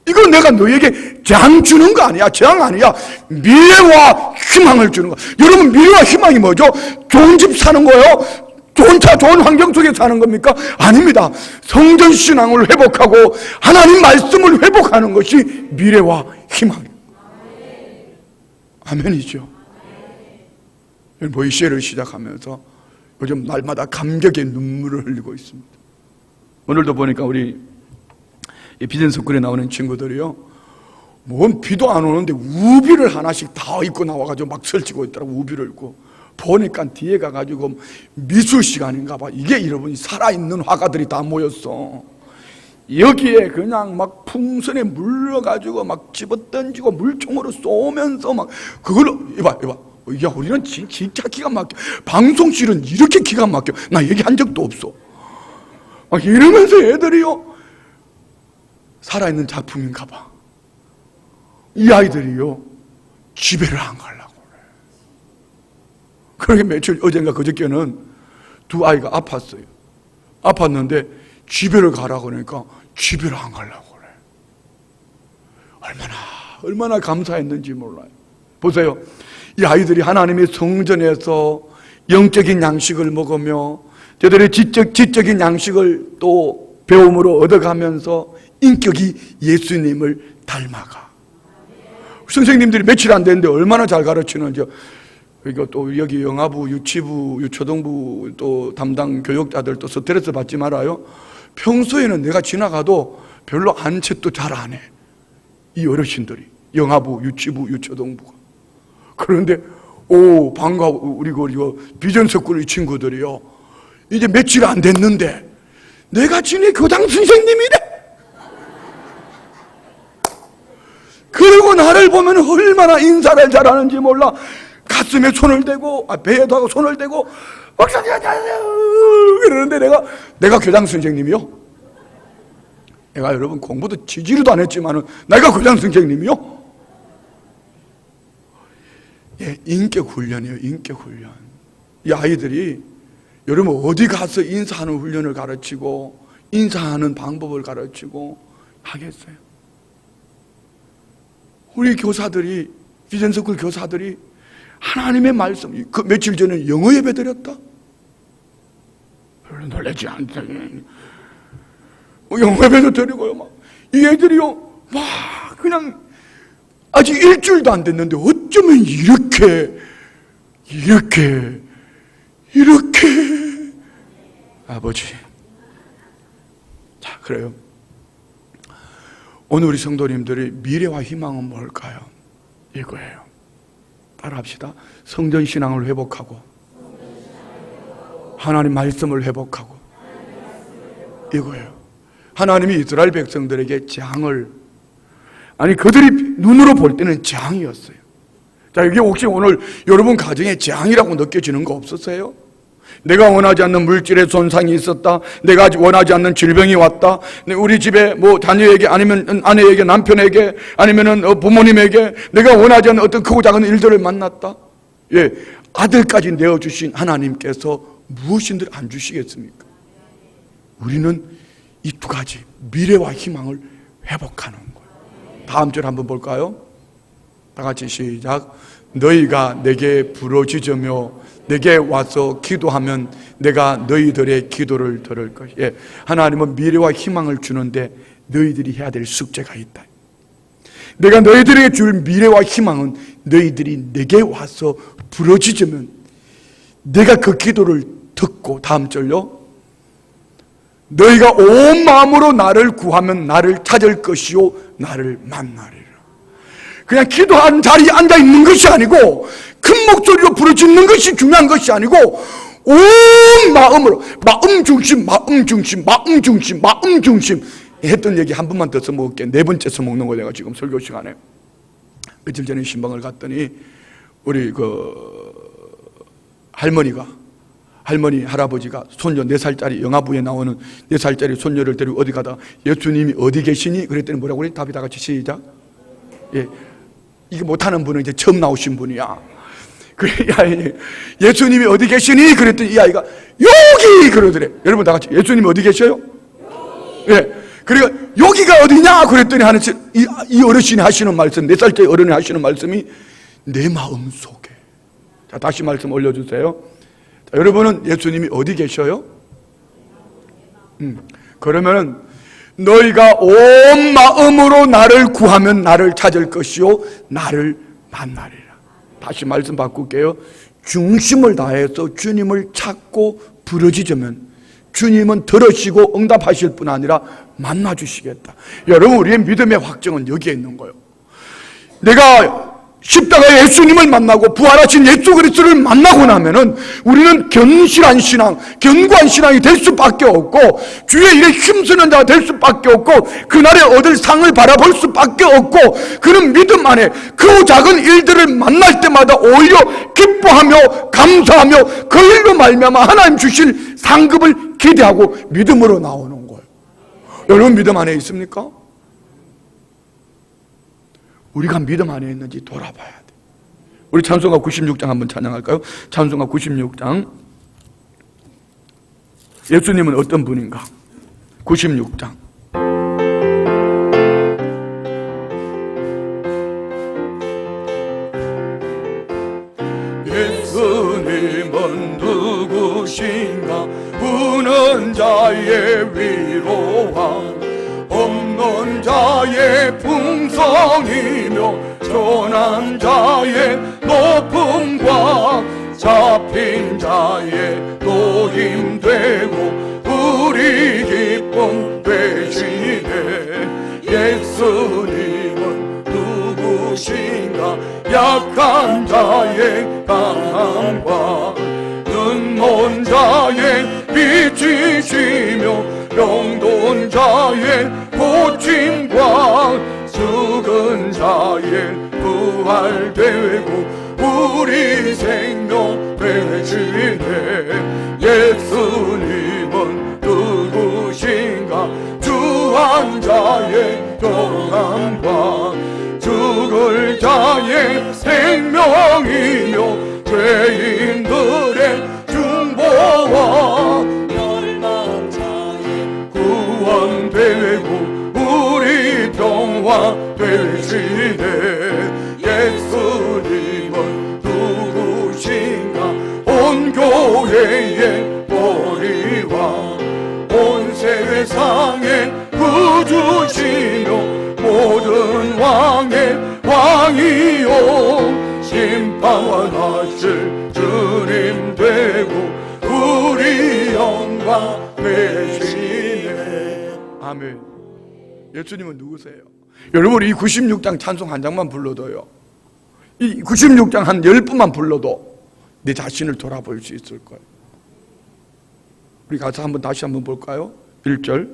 이건 내가 너희에게 재앙 주는 거 아니야. 재앙 아니야. 미래와 희망을 주는 거. 여러분, 미래와 희망이 뭐죠? 좋은 집 사는 거예요? 좋은 차, 좋은 환경 속에 사는 겁니까? 아닙니다. 성전신앙을 회복하고 하나님 말씀을 회복하는 것이 미래와 희망이에요. 아멘이죠. 모이세를 시작하면서 요즘 날마다 감격의 눈물을 흘리고 있습니다. 오늘도 보니까 우리 비전석굴에 나오는 친구들이요, 뭔 비도 안 오는데 우비를 하나씩 다 입고 나와가지고 막 설치고 있더라고. 우비를 입고 보니까 뒤에 가가지고 미술 시간인가 봐. 이게 여러분 살아있는 화가들이 다 모였어. 여기에 그냥 막 풍선에 물러가지고 막 집어던지고 물총으로 쏘면서 막 그걸로 이봐 야, 우리는 진짜 기가 막혀. 방송실은 이렇게 기가 막혀. 나 얘기한 적도 없어. 막 이러면서 애들이요, 살아있는 작품인가 봐. 이 아이들이요, 집에를 안 가려고 그래. 그러게 며칠, 어젠가 그저께는 두 아이가 아팠어요. 아팠는데 집에를 가라고 그러니까 집에를 안 가려고 그래. 얼마나 감사했는지 몰라요. 보세요. 이 아이들이 하나님의 성전에서 영적인 양식을 먹으며 저들의 지적인 양식을 또 배움으로 얻어가면서 인격이 예수님을 닮아가. 선생님들이 며칠 안 됐는데 얼마나 잘 가르치는지. 그리고 또 여기 영아부, 유치부, 유초등부 또 담당 교육자들도 스트레스 받지 말아요. 평소에는 내가 지나가도 별로 안채도 잘 안 해. 이 어르신들이 영아부, 유치부, 유초등부가. 그런데 반가워. 우리 비전석굴 이 친구들이요, 이제 며칠 안 됐는데 내가 지네 교장 선생님이래. 그리고 나를 보면 얼마나 인사를 잘하는지 몰라. 가슴에 손을 대고 배에다가 손을 대고 목사님 안녕하세요 그러는데 내가 교장 선생님이요? 내가 여러분 공부도 지지리도 안 했지만은 내가 교장 선생님이요? 예, 인격 훈련이에요. 인격 훈련. 이 아이들이 여러분 어디 가서 인사하는 훈련을 가르치고 인사하는 방법을 가르치고 하겠어요? 우리 교사들이, 비전스쿨 교사들이 하나님의 말씀, 그 며칠 전에 영어 예배 드렸다? 별로 놀라지 않다. 영어 예배도 드리고요. 막 이 애들이요, 막 그냥 아직 일주일도 안 됐는데 어쩌면 이렇게 아버지. 자, 그래요. 오늘 우리 성도님들의 미래와 희망은 뭘까요? 이거예요. 따라합시다. 성전신앙을 회복하고 하나님 말씀을 회복하고, 이거예요. 하나님이 이스라엘 백성들에게 재앙을, 아니 그들이 눈으로 볼 때는 재앙이었어요. 자, 이게 혹시 오늘 여러분 가정에 재앙이라고 느껴지는 거 없었어요? 내가 원하지 않는 물질의 손상이 있었다, 내가 원하지 않는 질병이 왔다, 우리 집에 뭐 자녀에게, 아니면 아내에게, 남편에게, 아니면 부모님에게 내가 원하지 않는 어떤 크고 작은 일들을 만났다. 예, 아들까지 내어주신 하나님께서 무엇인들 안 주시겠습니까? 우리는 이 두 가지, 미래와 희망을 회복하는 거예요. 다음 절 한번 볼까요? 다 같이 시작. 너희가 내게 부르짖으며 내게 와서 기도하면 내가 너희들의 기도를 들을 것이야. 예, 하나님은 미래와 희망을 주는데 너희들이 해야 될 숙제가 있다. 내가 너희들에게 줄 미래와 희망은 너희들이 내게 와서 부르짖으면 내가 그 기도를 듣고, 다음 절요, 너희가 온 마음으로 나를 구하면 나를 찾을 것이요 나를 만나리라. 그냥 기도한 자리에 앉아 있는 것이 아니고, 큰 목소리로 부르짖는 것이 중요한 것이 아니고, 온 마음으로, 마음 중심 했던 얘기 한 번만 더 써먹을게. 네 번째 써먹는 거 내가 지금 설교 시간에. 며칠 전에 신방을 갔더니 우리 할머니, 할아버지가 손녀 4살짜리, 영아부에 나오는 4살짜리 손녀를 데리고 어디 가다 예수님이 어디 계시니? 그랬더니 뭐라고 그래? 답이 다 같이 시작. 예, 이게 못하는 분은 이제 처음 나오신 분이야. 그래, 예수님이 어디 계시니? 그랬더니 이 아이가 여기! 그러더래. 여러분 다 같이 예수님이 어디 계셔요? 예. 그러니까 여기가 어디냐? 그랬더니 이 어르신이 하시는 말씀, 4살짜리 어른이 하시는 말씀이 내 마음 속에. 자, 다시 말씀 올려주세요. 자, 여러분은 예수님이 어디 계셔요? 그러면은 너희가 온 마음으로 나를 구하면 나를 찾을 것이요 나를 만나리라. 다시 말씀 바꿀게요. 중심을 다해서 주님을 찾고 부르짖으면 주님은 들으시고 응답하실 뿐 아니라 만나주시겠다. 여러분, 우리의 믿음의 확정은 여기에 있는 거예요. 내가 십자가의 예수님을 만나고 부활하신 예수 그리스도를 만나고 나면은 우리는 견실한 신앙, 견고한 신앙이 될 수밖에 없고, 주의 일에 힘쓰는 자가 될 수밖에 없고, 그날에 얻을 상을 바라볼 수밖에 없고, 그런 믿음 안에 그 작은 일들을 만날 때마다 오히려 기뻐하며 감사하며 그 일로 말미암아 하나님 주실 상급을 기대하고 믿음으로 나오는 거예요. 여러분 믿음 안에 있습니까? 우리가 믿음 안에 있는지 돌아봐야 돼. 우리 찬송가 96장 한번 찬양할까요? 찬송가 96장. 예수님은 어떤 분인가? 96장. 예수님은 누구신가? 우는 자의 위로와 없는 자의 풍성이며 전한 자의 높음과 잡힌 자의 또 힘되고 우리 기쁨 되시네. 예수님은 누구신가? 약한 자의 강함과 눈먼 자의 빛이시며 병든 자의 고침과 죽은 자의 부활되고 우리 생명 되시네. 예수님은 누구신가? 주한 자의 평안과 죽을 자의 생명이며 죄인들의 중보와 멸망 자의 구원되고 우리 평화 되시네. 예수님은 누구신가? 온 교회의 머리와 온 세상의 구주시며 모든 왕의 왕이요 심판하실 주님 되고 우리 영광 되시네. 아멘. 예수님은 누구세요? 여러분 이 96장 찬송 한 장만 불러도요, 이 96장 한 10분만 불러도 내 자신을 돌아볼 수 있을 거예요. 우리 가서 다시 한번 볼까요? 1절.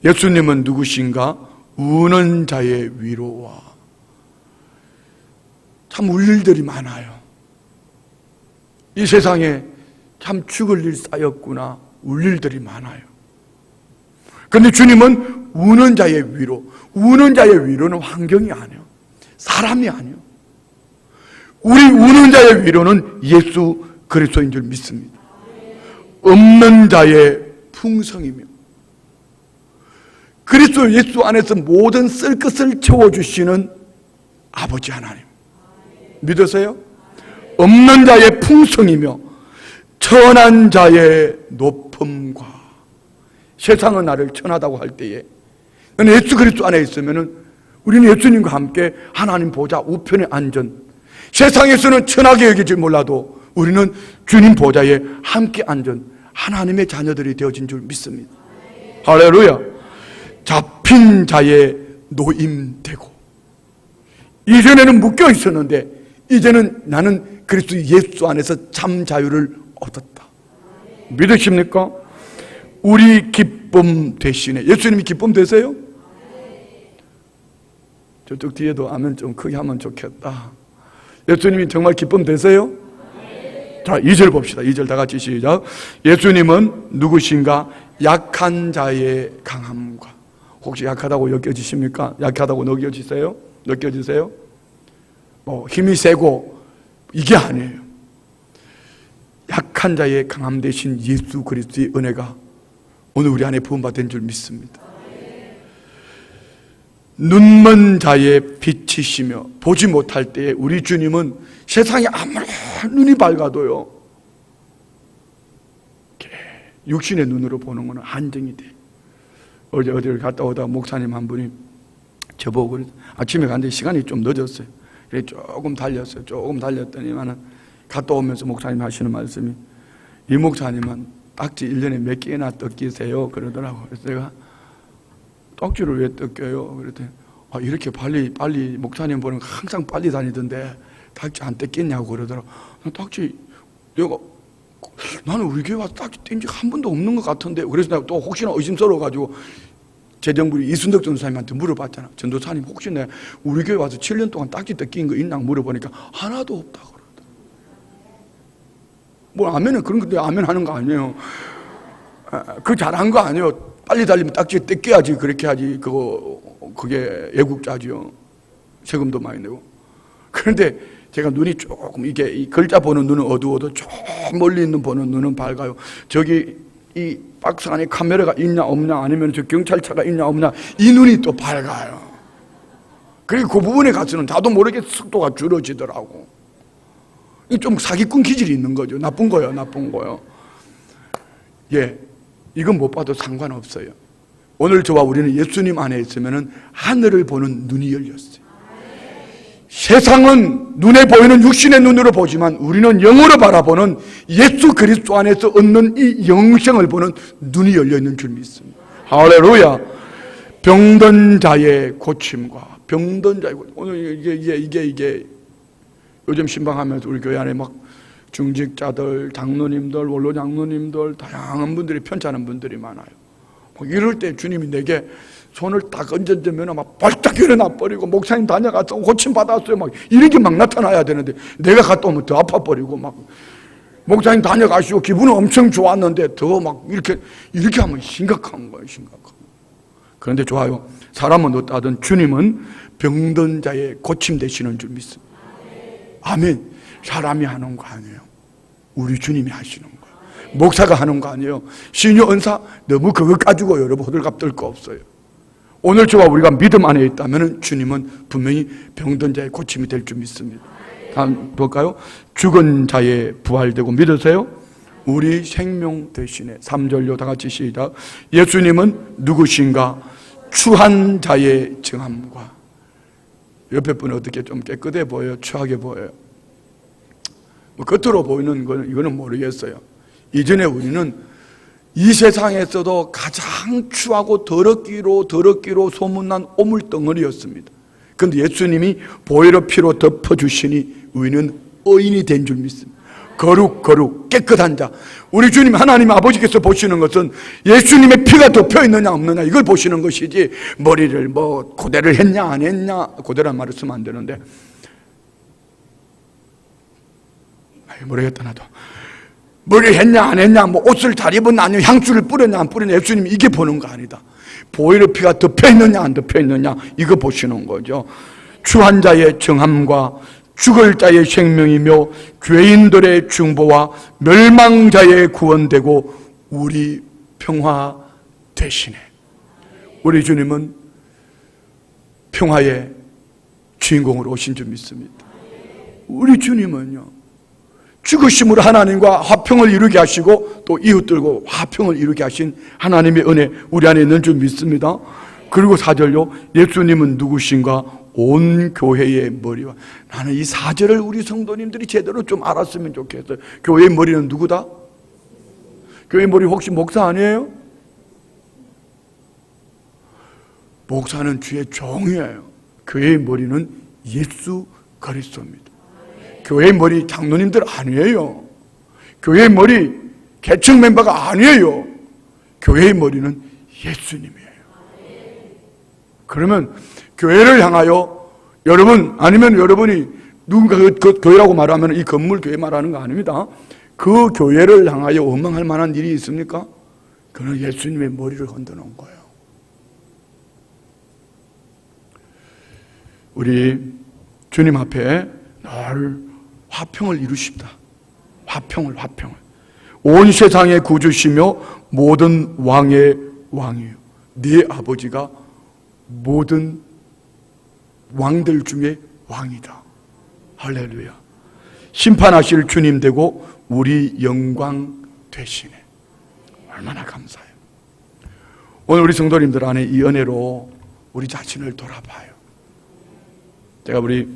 예수님은 누구신가? 우는 자의 위로와. 참 울 일들이 많아요. 이 세상에 참 죽을 일 쌓였구나, 울 일들이 많아요. 그런데 주님은 우는 자의 위로. 우는 자의 위로는 환경이 아니에요, 사람이 아니에요. 우리 우는 자의 위로는 예수 그리스도인 줄 믿습니다. 없는 자의 풍성이며 그리스도 예수 안에서 모든 쓸 것을 채워주시는 아버지 하나님 믿으세요? 없는 자의 풍성이며 천한 자의 높음과. 세상은 나를 천하다고 할 때에 너는 예수 그리스도 안에 있으면 우리는 예수님과 함께 하나님 보좌 우편에 앉은, 세상에서는 천하게 여기지 몰라도 우리는 주님 보좌에 함께 앉은 하나님의 자녀들이 되어진 줄 믿습니다. 할렐루야. 잡힌 자의 노임되고. 이전에는 묶여 있었는데 이제는 나는 그리스도 예수 안에서 참 자유를 얻었다. 믿으십니까? 우리 기쁨 되시네. 예수님이 기쁨 되세요? 저쪽 뒤에도 아멘 좀 크게 하면 좋겠다. 예수님이 정말 기쁨 되세요? 자, 2절 봅시다. 2절 다 같이 시작. 예수님은 누구신가? 약한 자의 강함과. 혹시 약하다고 여겨지십니까? 약하다고 느껴지세요? 느껴지세요? 힘이 세고 이게 아니에요. 약한 자의 강함 대신 예수 그리스도의 은혜가 오늘 우리 안에 부음받은 줄 믿습니다. 눈먼 자의 빛이시며 보지 못할 때에 우리 주님은 세상에 아무리 눈이 밝아도요, 육신의 눈으로 보는 것은 한정이 돼. 어디를 갔다 오다 목사님 한 분이 저보고 아침에 갔는데 시간이 좀 늦었어요. 그래서 조금 달렸어요. 조금 달렸더니만은 갔다 오면서 목사님 하시는 말씀이, 이 목사님은 딱지 1년에 몇 개나 뜯기세요? 그러더라고요. 그래서 제가 딱지를 왜 뜯겨요? 그랬더니 이렇게 빨리 목사님 보는 거 항상 빨리 다니던데 딱지 안 뜯겠냐고 그러더라고요. 딱지 내가 나는 우리 교회 와서 딱지 뗀 적 한 번도 없는 것 같은데. 그래서 내가 또 혹시나 의심스러워가지고 재정부리 이순덕 전도사님한테 물어봤잖아. 전도사님 혹시 내 우리 교회 와서 7년 동안 딱지 뜯긴 거 있나 물어보니까 하나도 없다고 그러더라고요. 뭐 아멘은 그런 건데 아멘 하는 거 아니에요. 그 잘한 거 아니에요. 빨리 달리면 딱지 떼껴야지. 그렇게 하지. 그게 애국자죠. 세금도 많이 내고. 그런데 제가 눈이 조금, 이게 이 글자 보는 눈은 어두워도 저 멀리 있는 보는 눈은 밝아요. 저기 이 박스 안에 카메라가 있냐 없냐, 아니면 저 경찰차가 있냐 없냐, 이 눈이 또 밝아요. 그리고 그 부분에 가서는 나도 모르게 속도가 줄어지더라고. 좀 사기꾼 기질이 있는 거죠. 나쁜 거요. 예, 이건 못 봐도 상관없어요. 오늘 저와 우리는 예수님 안에 있으면 하늘을 보는 눈이 열렸어요. 세상은 눈에 보이는 육신의 눈으로 보지만 우리는 영으로 바라보는 예수 그리스도 안에서 얻는 이 영생을 보는 눈이 열려있는 줄 믿습니다. 할렐루야. 병든 자의 고침과 오늘 이게 요즘 신방하면서 우리 교회 안에 막 중직자들, 장로님들, 원로 장로님들, 다양한 분들이 편찮은 분들이 많아요. 이럴 때 주님이 내게 손을 딱 얹어주면 막 벌떡 일어나 버리고, 목사님 다녀가서 고침 받았어요, 막 이런 게 막 나타나야 되는데 내가 갔다 오면 더 아파 버리고, 막 목사님 다녀가시고 기분은 엄청 좋았는데 더 막 이렇게 하면 심각한 거예요. 그런데 좋아요. 사람은 어떠하든 주님은 병든 자의 고침 되시는 줄 믿습니다. 아멘. 사람이 하는 거 아니에요. 우리 주님이 하시는 거예요. 목사가 하는 거 아니에요. 신유 은사 너무 그거 가지고 여러분 호들갑 떨 거 없어요. 오늘 저와 우리가 믿음 안에 있다면 주님은 분명히 병든 자의 고침이 될 줄 믿습니다. 다음 볼까요? 죽은 자의 부활되고 믿으세요? 우리 생명 대신에 3절로 다 같이 시작. 예수님은 누구신가? 추한 자의 정함과. 옆에 분은 어떻게 좀 깨끗해 보여요? 추하게 보여요? 뭐 겉으로 보이는 거는 이거는 모르겠어요. 이전에 우리는 이 세상에서도 가장 추하고 더럽기로 소문난 오물덩어리였습니다. 그런데 예수님이 보혈의 피로 덮어주시니 우리는 의인이 된 줄 믿습니다. 거룩 깨끗한 자. 우리 주님 하나님 아버지께서 보시는 것은 예수님의 피가 덮여 있느냐 없느냐 이걸 보시는 것이지, 머리를 뭐 고대를 했냐 안 했냐, 고대란 말을 쓰면 안 되는데, 모르겠다 나도. 머리 했냐 안 했냐, 뭐 옷을 잘 입었냐 아니면 향수를 뿌렸냐 안 뿌렸냐, 예수님 이게 보는 거 아니다. 보혈의 피가 덮여 있느냐 안 덮여 있느냐 이거 보시는 거죠. 추한 자의 정함과 죽을 자의 생명이며 죄인들의 중보와 멸망자의 구원되고 우리 평화 되시네. 우리 주님은 평화의 주인공으로 오신 줄 믿습니다. 우리 주님은요, 죽으심으로 하나님과 화평을 이루게 하시고 또 이웃들과 화평을 이루게 하신 하나님의 은혜 우리 안에 있는 줄 믿습니다. 그리고 4절요, 예수님은 누구신가? 온 교회의 머리와. 나는 이 4절을 우리 성도님들이 제대로 좀 알았으면 좋겠어요. 교회의 머리는 누구다? 교회의 머리 혹시 목사 아니에요? 목사는 주의 종이에요. 교회의 머리는 예수 그리스도입니다. 교회의 머리 장로님들 아니에요. 교회의 머리 계층 멤버가 아니에요. 교회의 머리는 예수님이에요. 그러면 교회를 향하여 여러분, 아니면 여러분이 누군가 그 교회라고 말하면 이 건물 교회 말하는 거 아닙니다. 그 교회를 향하여 원망할 만한 일이 있습니까? 그는 예수님의 머리를 흔드는 거예요. 우리 주님 앞에 늘 화평을 이루십니다. 화평을. 온 세상의 구주시며 모든 왕의 왕이에요. 네 아버지가 모든 왕들 중에 왕이다. 할렐루야. 심판하실 주님 되고 우리 영광 되시네. 얼마나 감사해요. 오늘 우리 성도님들 안에 이 은혜로 우리 자신을 돌아봐요. 제가 우리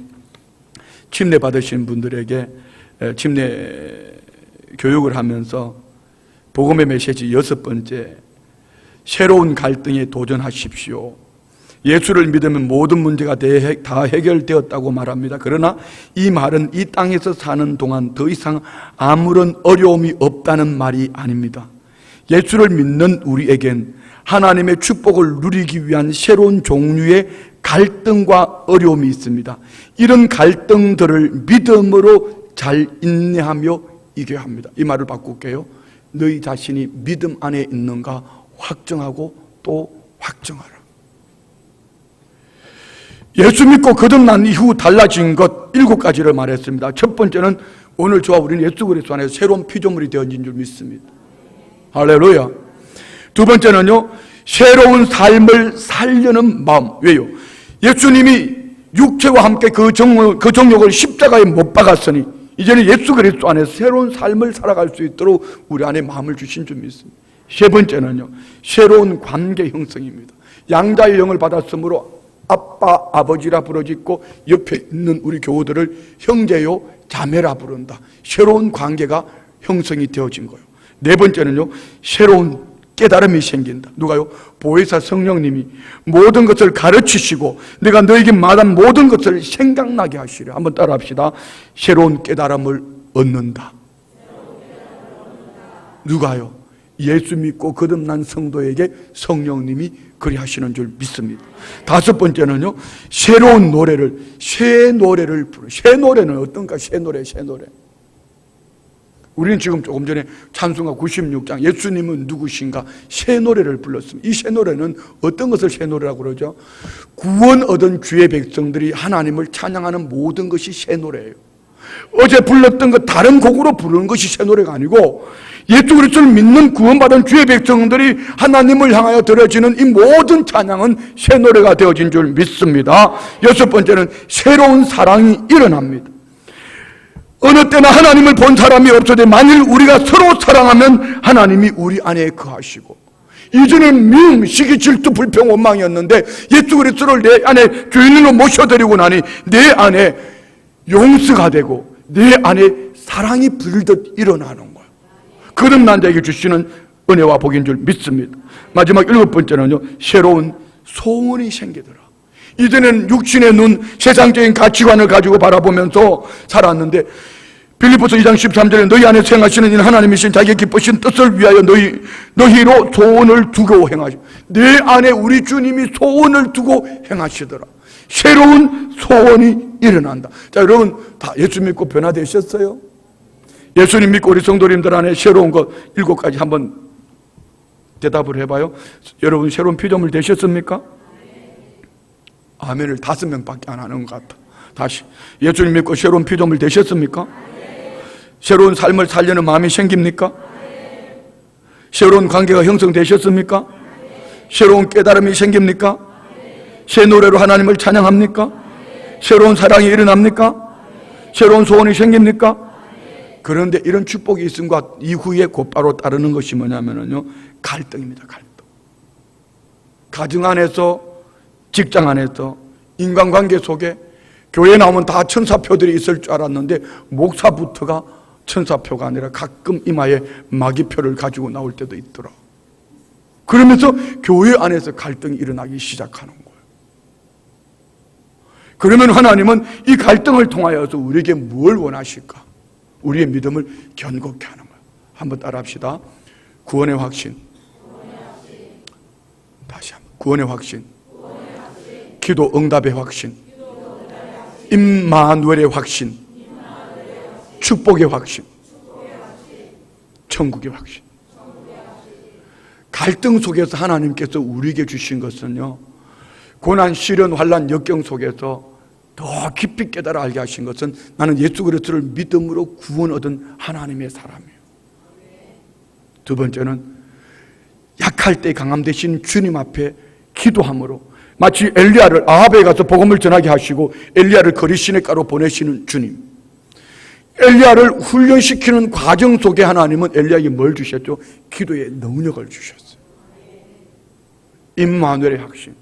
침례 받으신 분들에게 침례 교육을 하면서 복음의 메시지 6번째, 새로운 갈등에 도전하십시오. 예수를 믿으면 모든 문제가 다 해결되었다고 말합니다. 그러나 이 말은 이 땅에서 사는 동안 더 이상 아무런 어려움이 없다는 말이 아닙니다. 예수를 믿는 우리에겐 하나님의 축복을 누리기 위한 새로운 종류의 갈등과 어려움이 있습니다. 이런 갈등들을 믿음으로 잘 인내하며 이겨야 합니다. 이 말을 바꿀게요. 너희 자신이 믿음 안에 있는가 확정하고 또 확정하라. 예수 믿고 거듭난 이후 달라진 것 7가지를 말했습니다. 첫 번째는 오늘 저와 우리는 예수 그리스도 안에서 새로운 피조물이 되어진 줄 믿습니다. 할렐루야. 두 번째는요, 새로운 삶을 살려는 마음. 왜요? 예수님이 육체와 함께 그 정욕을 십자가에 못 박았으니 이제는 예수 그리스도 안에서 새로운 삶을 살아갈 수 있도록 우리 안에 마음을 주신 줄 믿습니다. 세 번째는요, 새로운 관계 형성입니다. 양자의 영을 받았으므로 아빠, 아버지라 부르짖고 옆에 있는 우리 교우들을 형제요, 자매라 부른다. 새로운 관계가 형성이 되어진 거예요. 네 번째는요, 새로운 깨달음이 생긴다. 누가요? 보혜사 성령님이 모든 것을 가르치시고 내가 너에게 말한 모든 것을 생각나게 하시려. 한번 따라합시다. 새로운 깨달음을 얻는다. 누가요? 예수 믿고 거듭난 성도에게 성령님이 그리 하시는 줄 믿습니다. 다섯 번째는요, 새로운 노래를, 새 노래를 부르. 새 노래는 어떤가? 새 노래. 우리는 지금 조금 전에 찬송가 96장 예수님은 누구신가 새 노래를 불렀습니다. 이 새 노래는 어떤 것을 새 노래라고 그러죠? 구원 얻은 주의 백성들이 하나님을 찬양하는 모든 것이 새 노래예요. 어제 불렀던 것 다른 곡으로 부르는 것이 새 노래가 아니고 예수 그리스도를 믿는 구원받은 주의 백성들이 하나님을 향하여 들어지는 이 모든 찬양은 새 노래가 되어진 줄 믿습니다. 여섯 번째는 새로운 사랑이 일어납니다. 어느 때나 하나님을 본 사람이 없어도 만일 우리가 서로 사랑하면 하나님이 우리 안에 거하시고, 이전엔 미움, 시기, 질투, 불평, 원망이었는데 예수 그리스도를 내 안에 주인으로 모셔드리고 나니 내 안에 용서가 되고 내 안에 사랑이 불듯 일어나는 거예요. 거듭난 자에게 주시는 은혜와 복인 줄 믿습니다. 마지막 7번째는요, 새로운 소원이 생기더라. 이전에는 육신의 눈, 세상적인 가치관을 가지고 바라보면서 살았는데 빌립보서 2장 13절에 너희 안에 행하시는 이는 하나님이신 자기의 기쁘신 뜻을 위하여 너희로 소원을 두고 행하시. 내 안에 우리 주님이 소원을 두고 행하시더라. 새로운 소원이 일어난다. 자, 여러분 다 예수 믿고 변화되셨어요? 예수님 믿고 우리 성도님들 안에 새로운 것 7가지 한번 대답을 해봐요. 여러분 새로운 피조물 되셨습니까? 아멘을 5명밖에 안 하는 것 같아. 다시, 예수님 믿고 새로운 피조물 되셨습니까? 새로운 삶을 살려는 마음이 생깁니까? 새로운 관계가 형성되셨습니까? 새로운 깨달음이 생깁니까? 새 노래로 하나님을 찬양합니까? 새로운 사랑이 일어납니까? 새로운 소원이 생깁니까? 그런데 이런 축복이 있음과 이후에 곧바로 따르는 것이 뭐냐면요, 갈등입니다. 갈등. 가정 안에서, 직장 안에서, 인간관계 속에 교회 나오면 다 천사표들이 있을 줄 알았는데 목사부터가 천사표가 아니라 가끔 이마에 마귀표를 가지고 나올 때도 있더라. 그러면서 교회 안에서 갈등이 일어나기 시작하는 거예요. 그러면 하나님은 이 갈등을 통하여서 우리에게 뭘 원하실까? 우리의 믿음을 견고케 하는 거예요. 한번 따라합시다. 구원의 확신. 다시 한번. 구원의 확신. 기도 응답의 확신. 임마누엘의 확신. 축복의 확신. 천국의 확신. 갈등 속에서 하나님께서 우리에게 주신 것은요, 고난, 시련, 환난, 역경 속에서 더 깊이 깨달아 알게 하신 것은 나는 예수 그리스도를 믿음으로 구원 얻은 하나님의 사람이에요. 두 번째는 약할 때 강함 되신 주님 앞에 기도함으로, 마치 엘리야를 아합에 가서 복음을 전하게 하시고 엘리야를 거리 시냇가로 보내시는 주님, 엘리야를 훈련시키는 과정 속에 하나님은 엘리야에게 뭘 주셨죠? 기도의 능력을 주셨어요. 임마누엘의 확신.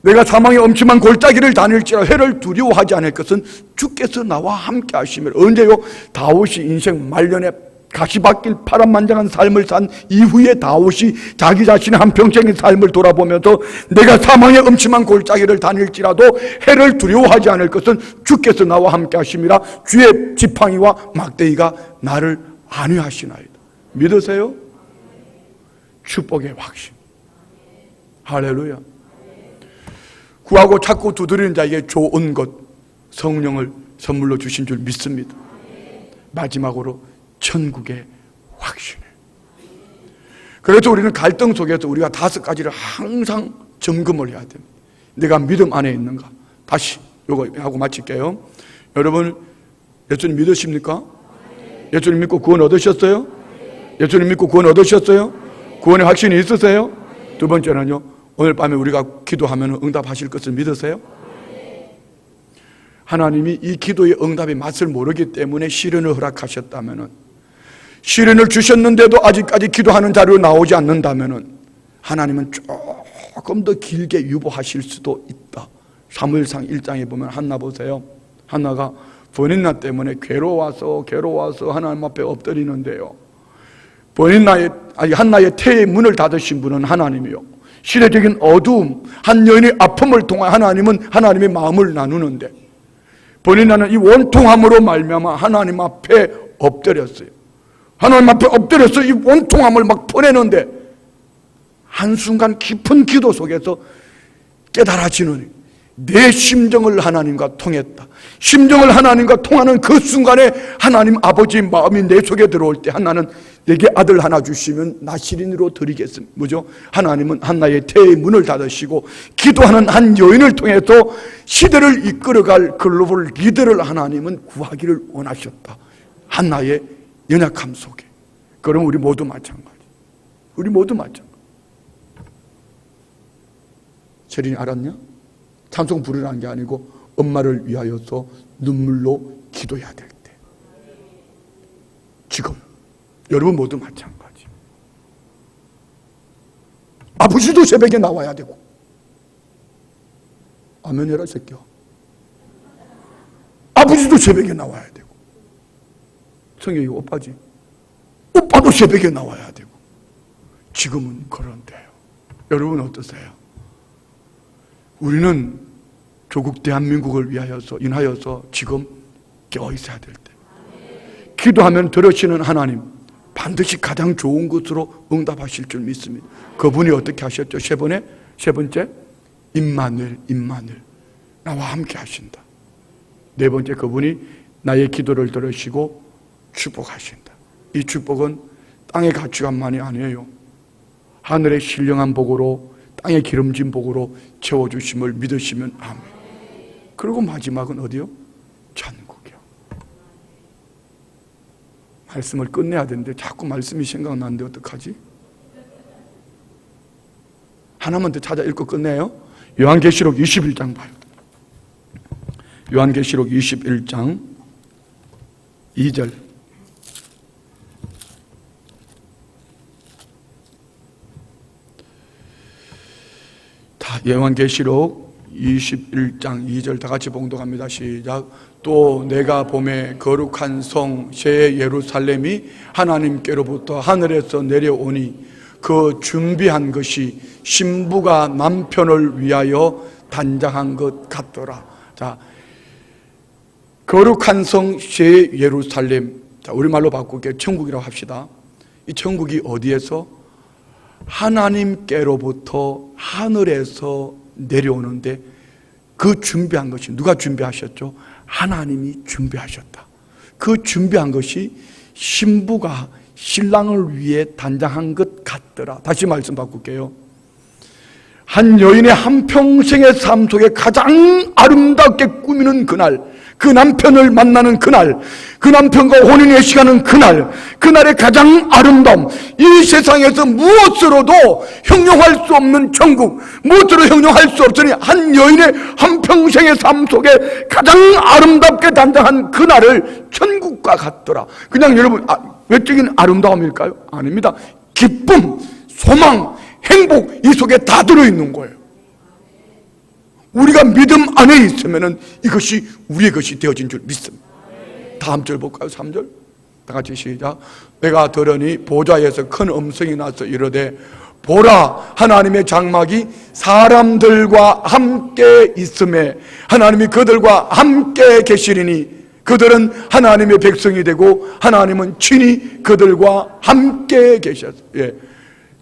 내가 사망의 엄침한 골짜기를 다닐지라 해를 두려워하지 않을 것은 주께서 나와 함께 하시며. 언제요? 다윗이 인생 말년에 가시밭길 파란만장한 삶을 산 이후에 다윗이 자기 자신의 한평생의 삶을 돌아보면서 내가 사망의 엄침한 골짜기를 다닐지라도 해를 두려워하지 않을 것은 주께서 나와 함께 하심이라. 주의 지팡이와 막대기가 나를 안위하시나이다. 믿으세요? 축복의 확신. 할렐루야. 구하고 찾고 두드리는 자에게 좋은 것, 성령을 선물로 주신 줄 믿습니다. 마지막으로 천국의 확신. 그래서 우리는 갈등 속에서 우리가 5가지를 항상 점검을 해야 됩니다. 내가 믿음 안에 있는가? 다시 이거 하고 마칠게요. 여러분, 예수님 믿으십니까? 예수님 믿고 구원 얻으셨어요? 예수님 믿고 구원 얻으셨어요? 구원의 확신이 있으세요? 두 번째는요, 오늘 밤에 우리가 기도하면 응답하실 것을 믿으세요? 하나님이 이 기도의 응답의 맛을 모르기 때문에 시련을 허락하셨다면, 시련을 주셨는데도 아직까지 기도하는 자료 나오지 않는다면 하나님은 조금 더 길게 유보하실 수도 있다. 사무엘상 1장에 보면 한나 보세요. 한나가 번인나 때문에 괴로워서 하나님 앞에 엎드리는데요, 한나의 태의 문을 닫으신 분은 하나님이요, 시대적인 어두움, 한 여인의 아픔을 통해 하나님은 하나님의 마음을 나누는데, 번인나는 이 원통함으로 말미암아 하나님 앞에 엎드렸어요. 하나님 앞에 엎드려서 이 원통함을 막 보내는데, 한순간 깊은 기도 속에서 깨달아지는, 내 심정을 하나님과 통했다. 심정을 하나님과 통하는 그 순간에 하나님 아버지의 마음이 내 속에 들어올 때, 하나는 내게 아들 하나 주시면 나 시린으로 드리겠습니다. 뭐죠? 하나님은 한나의 태의 문을 닫으시고 기도하는 한 여인을 통해서 시대를 이끌어갈 글로벌 리더를 하나님은 구하기를 원하셨다. 한나의 연약함 속에. 그럼 우리 모두 마찬가지. 우리 모두 마찬가지. 세린이 알았냐? 찬송 부르라는 게 아니고 엄마를 위하여서 눈물로 기도해야 될 때. 지금 여러분 모두 마찬가지. 아버지도 새벽에 나와야 되고. 아멘 해라 새끼야. 아버지도 새벽에 나와야 되고. 성경이 오빠지. 오빠도 새벽에 나와야 되고. 지금은 그런데요. 여러분 어떠세요? 우리는 조국 대한민국을 인하여서 지금 깨어 있어야 될 때, 기도하면 들으시는 하나님 반드시 가장 좋은 것으로 응답하실 줄 믿습니다. 그분이 어떻게 하셨죠? 세 번째, 임마누엘, 나와 함께 하신다. 네 번째, 그분이 나의 기도를 들으시고 축복하신다. 이 축복은 땅의 가치관만이 아니에요. 하늘의 신령한 복으로, 땅의 기름진 복으로 채워주심을 믿으시면 아멘. 그리고 마지막은 어디요? 천국이요. 말씀을 끝내야 되는데 자꾸 말씀이 생각나는데 어떡하지? 하나만 더 찾아 읽고 끝내요. 요한계시록 21장 봐요. 요한계시록 21장 2절. 요한계시록 21장 2절 다 같이 봉독합니다. 시작. 또 내가 봄에 거룩한 성 새 예루살렘이 하나님께로부터 하늘에서 내려오니 그 준비한 것이 신부가 남편을 위하여 단장한 것 같더라. 자, 거룩한 성 새 예루살렘, 자, 우리말로 바꿀게요. 천국이라고 합시다. 이 천국이 어디에서? 하나님께로부터 하늘에서 내려오는데, 그 준비한 것이 누가 준비하셨죠? 하나님이 준비하셨다. 그 준비한 것이 신부가 신랑을 위해 단장한 것 같더라. 다시 말씀 바꿀게요. 한 여인의 한평생의 삶 속에 가장 아름답게 꾸미는 그날, 그 남편을 만나는 그날, 그 남편과 혼인의 시간은 그날의 가장 아름다움, 이 세상에서 무엇으로도 형용할 수 없는 천국, 무엇으로 형용할 수 없으니 한 여인의 한평생의 삶 속에 가장 아름답게 단장한 그날을 천국과 같더라. 그냥 여러분 외적인 아름다움일까요? 아닙니다. 기쁨, 소망, 행복, 이 속에 다 들어있는 거예요. 우리가 믿음 안에 있으면 이것이 우리의 것이 되어진 줄 믿습니다. 다음 절 볼까요? 3절 다 같이 시작. 내가 들으니 보좌에서 큰 음성이 나서 이르되 보라, 하나님의 장막이 사람들과 함께 있음에 하나님이 그들과 함께 계시리니 그들은 하나님의 백성이 되고 하나님은 친히 그들과 함께 계셨어요. 예.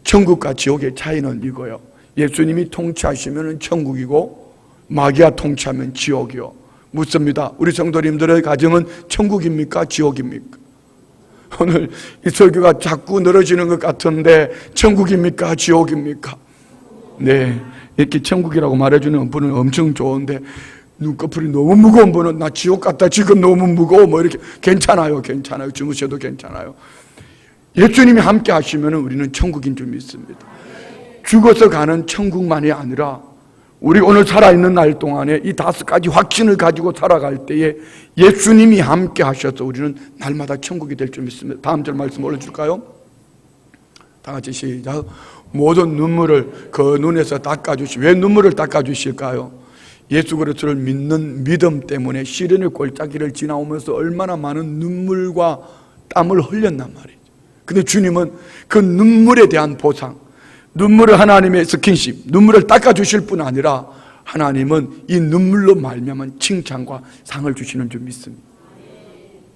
천국과 지옥의 차이는 이거예요. 예수님이 통치하시면 천국이고 마귀가 통치하면 지옥이요. 묻습니다. 우리 성도님들의 가정은 천국입니까? 지옥입니까? 오늘 이 설교가 자꾸 늘어지는 것 같은데 천국입니까? 지옥입니까? 네, 이렇게 천국이라고 말해주는 분은 엄청 좋은데 눈꺼풀이 너무 무거운 분은 나 지옥 갔다 지금 너무 무거워 뭐 이렇게 괜찮아요. 주무셔도 괜찮아요. 예수님이 함께 하시면 우리는 천국인 줄 믿습니다. 죽어서 가는 천국만이 아니라 우리 오늘 살아있는 날 동안에 이 5가지 확신을 가지고 살아갈 때에 예수님이 함께 하셔서 우리는 날마다 천국이 될 줄 믿습니다. 다음 절 말씀 올려줄까요? 다 같이 시작. 모든 눈물을 그 눈에서 닦아주시. 왜 눈물을 닦아주실까요? 예수 그리스도를 믿는 믿음 때문에 시련의 골짜기를 지나오면서 얼마나 많은 눈물과 땀을 흘렸단 말이죠. 근데 주님은 그 눈물에 대한 보상, 눈물을 하나님의 스킨십, 눈물을 닦아주실 뿐 아니라 하나님은 이 눈물로 말미암은 칭찬과 상을 주시는 줄 믿습니다.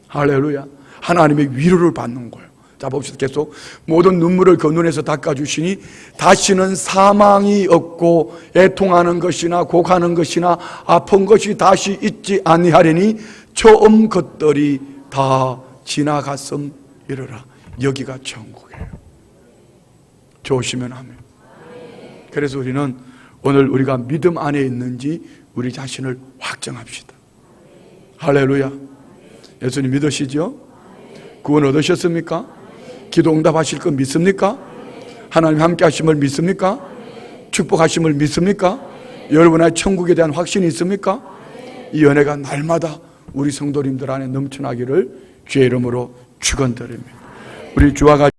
할렐루야. 하나님의 위로를 받는 거예요. 자, 봅시다. 계속. 모든 눈물을 그 눈에서 닦아주시니 다시는 사망이 없고 애통하는 것이나 곡하는 것이나 아픈 것이 다시 있지 아니하리니 처음 것들이 다 지나갔음이러라. 여기가 천국이에요. 좋으시면 하면. 그래서 우리는 오늘 우리가 믿음 안에 있는지 우리 자신을 확정합시다. 할렐루야. 예수님 믿으시죠? 구원 얻으셨습니까? 기도 응답하실 거 믿습니까? 하나님 함께 하심을 믿습니까? 축복하심을 믿습니까? 여러분의 천국에 대한 확신이 있습니까? 이 은혜가 날마다 우리 성도님들 안에 넘쳐나기를 주의 이름으로 축원드립니다. 우리 주와 같이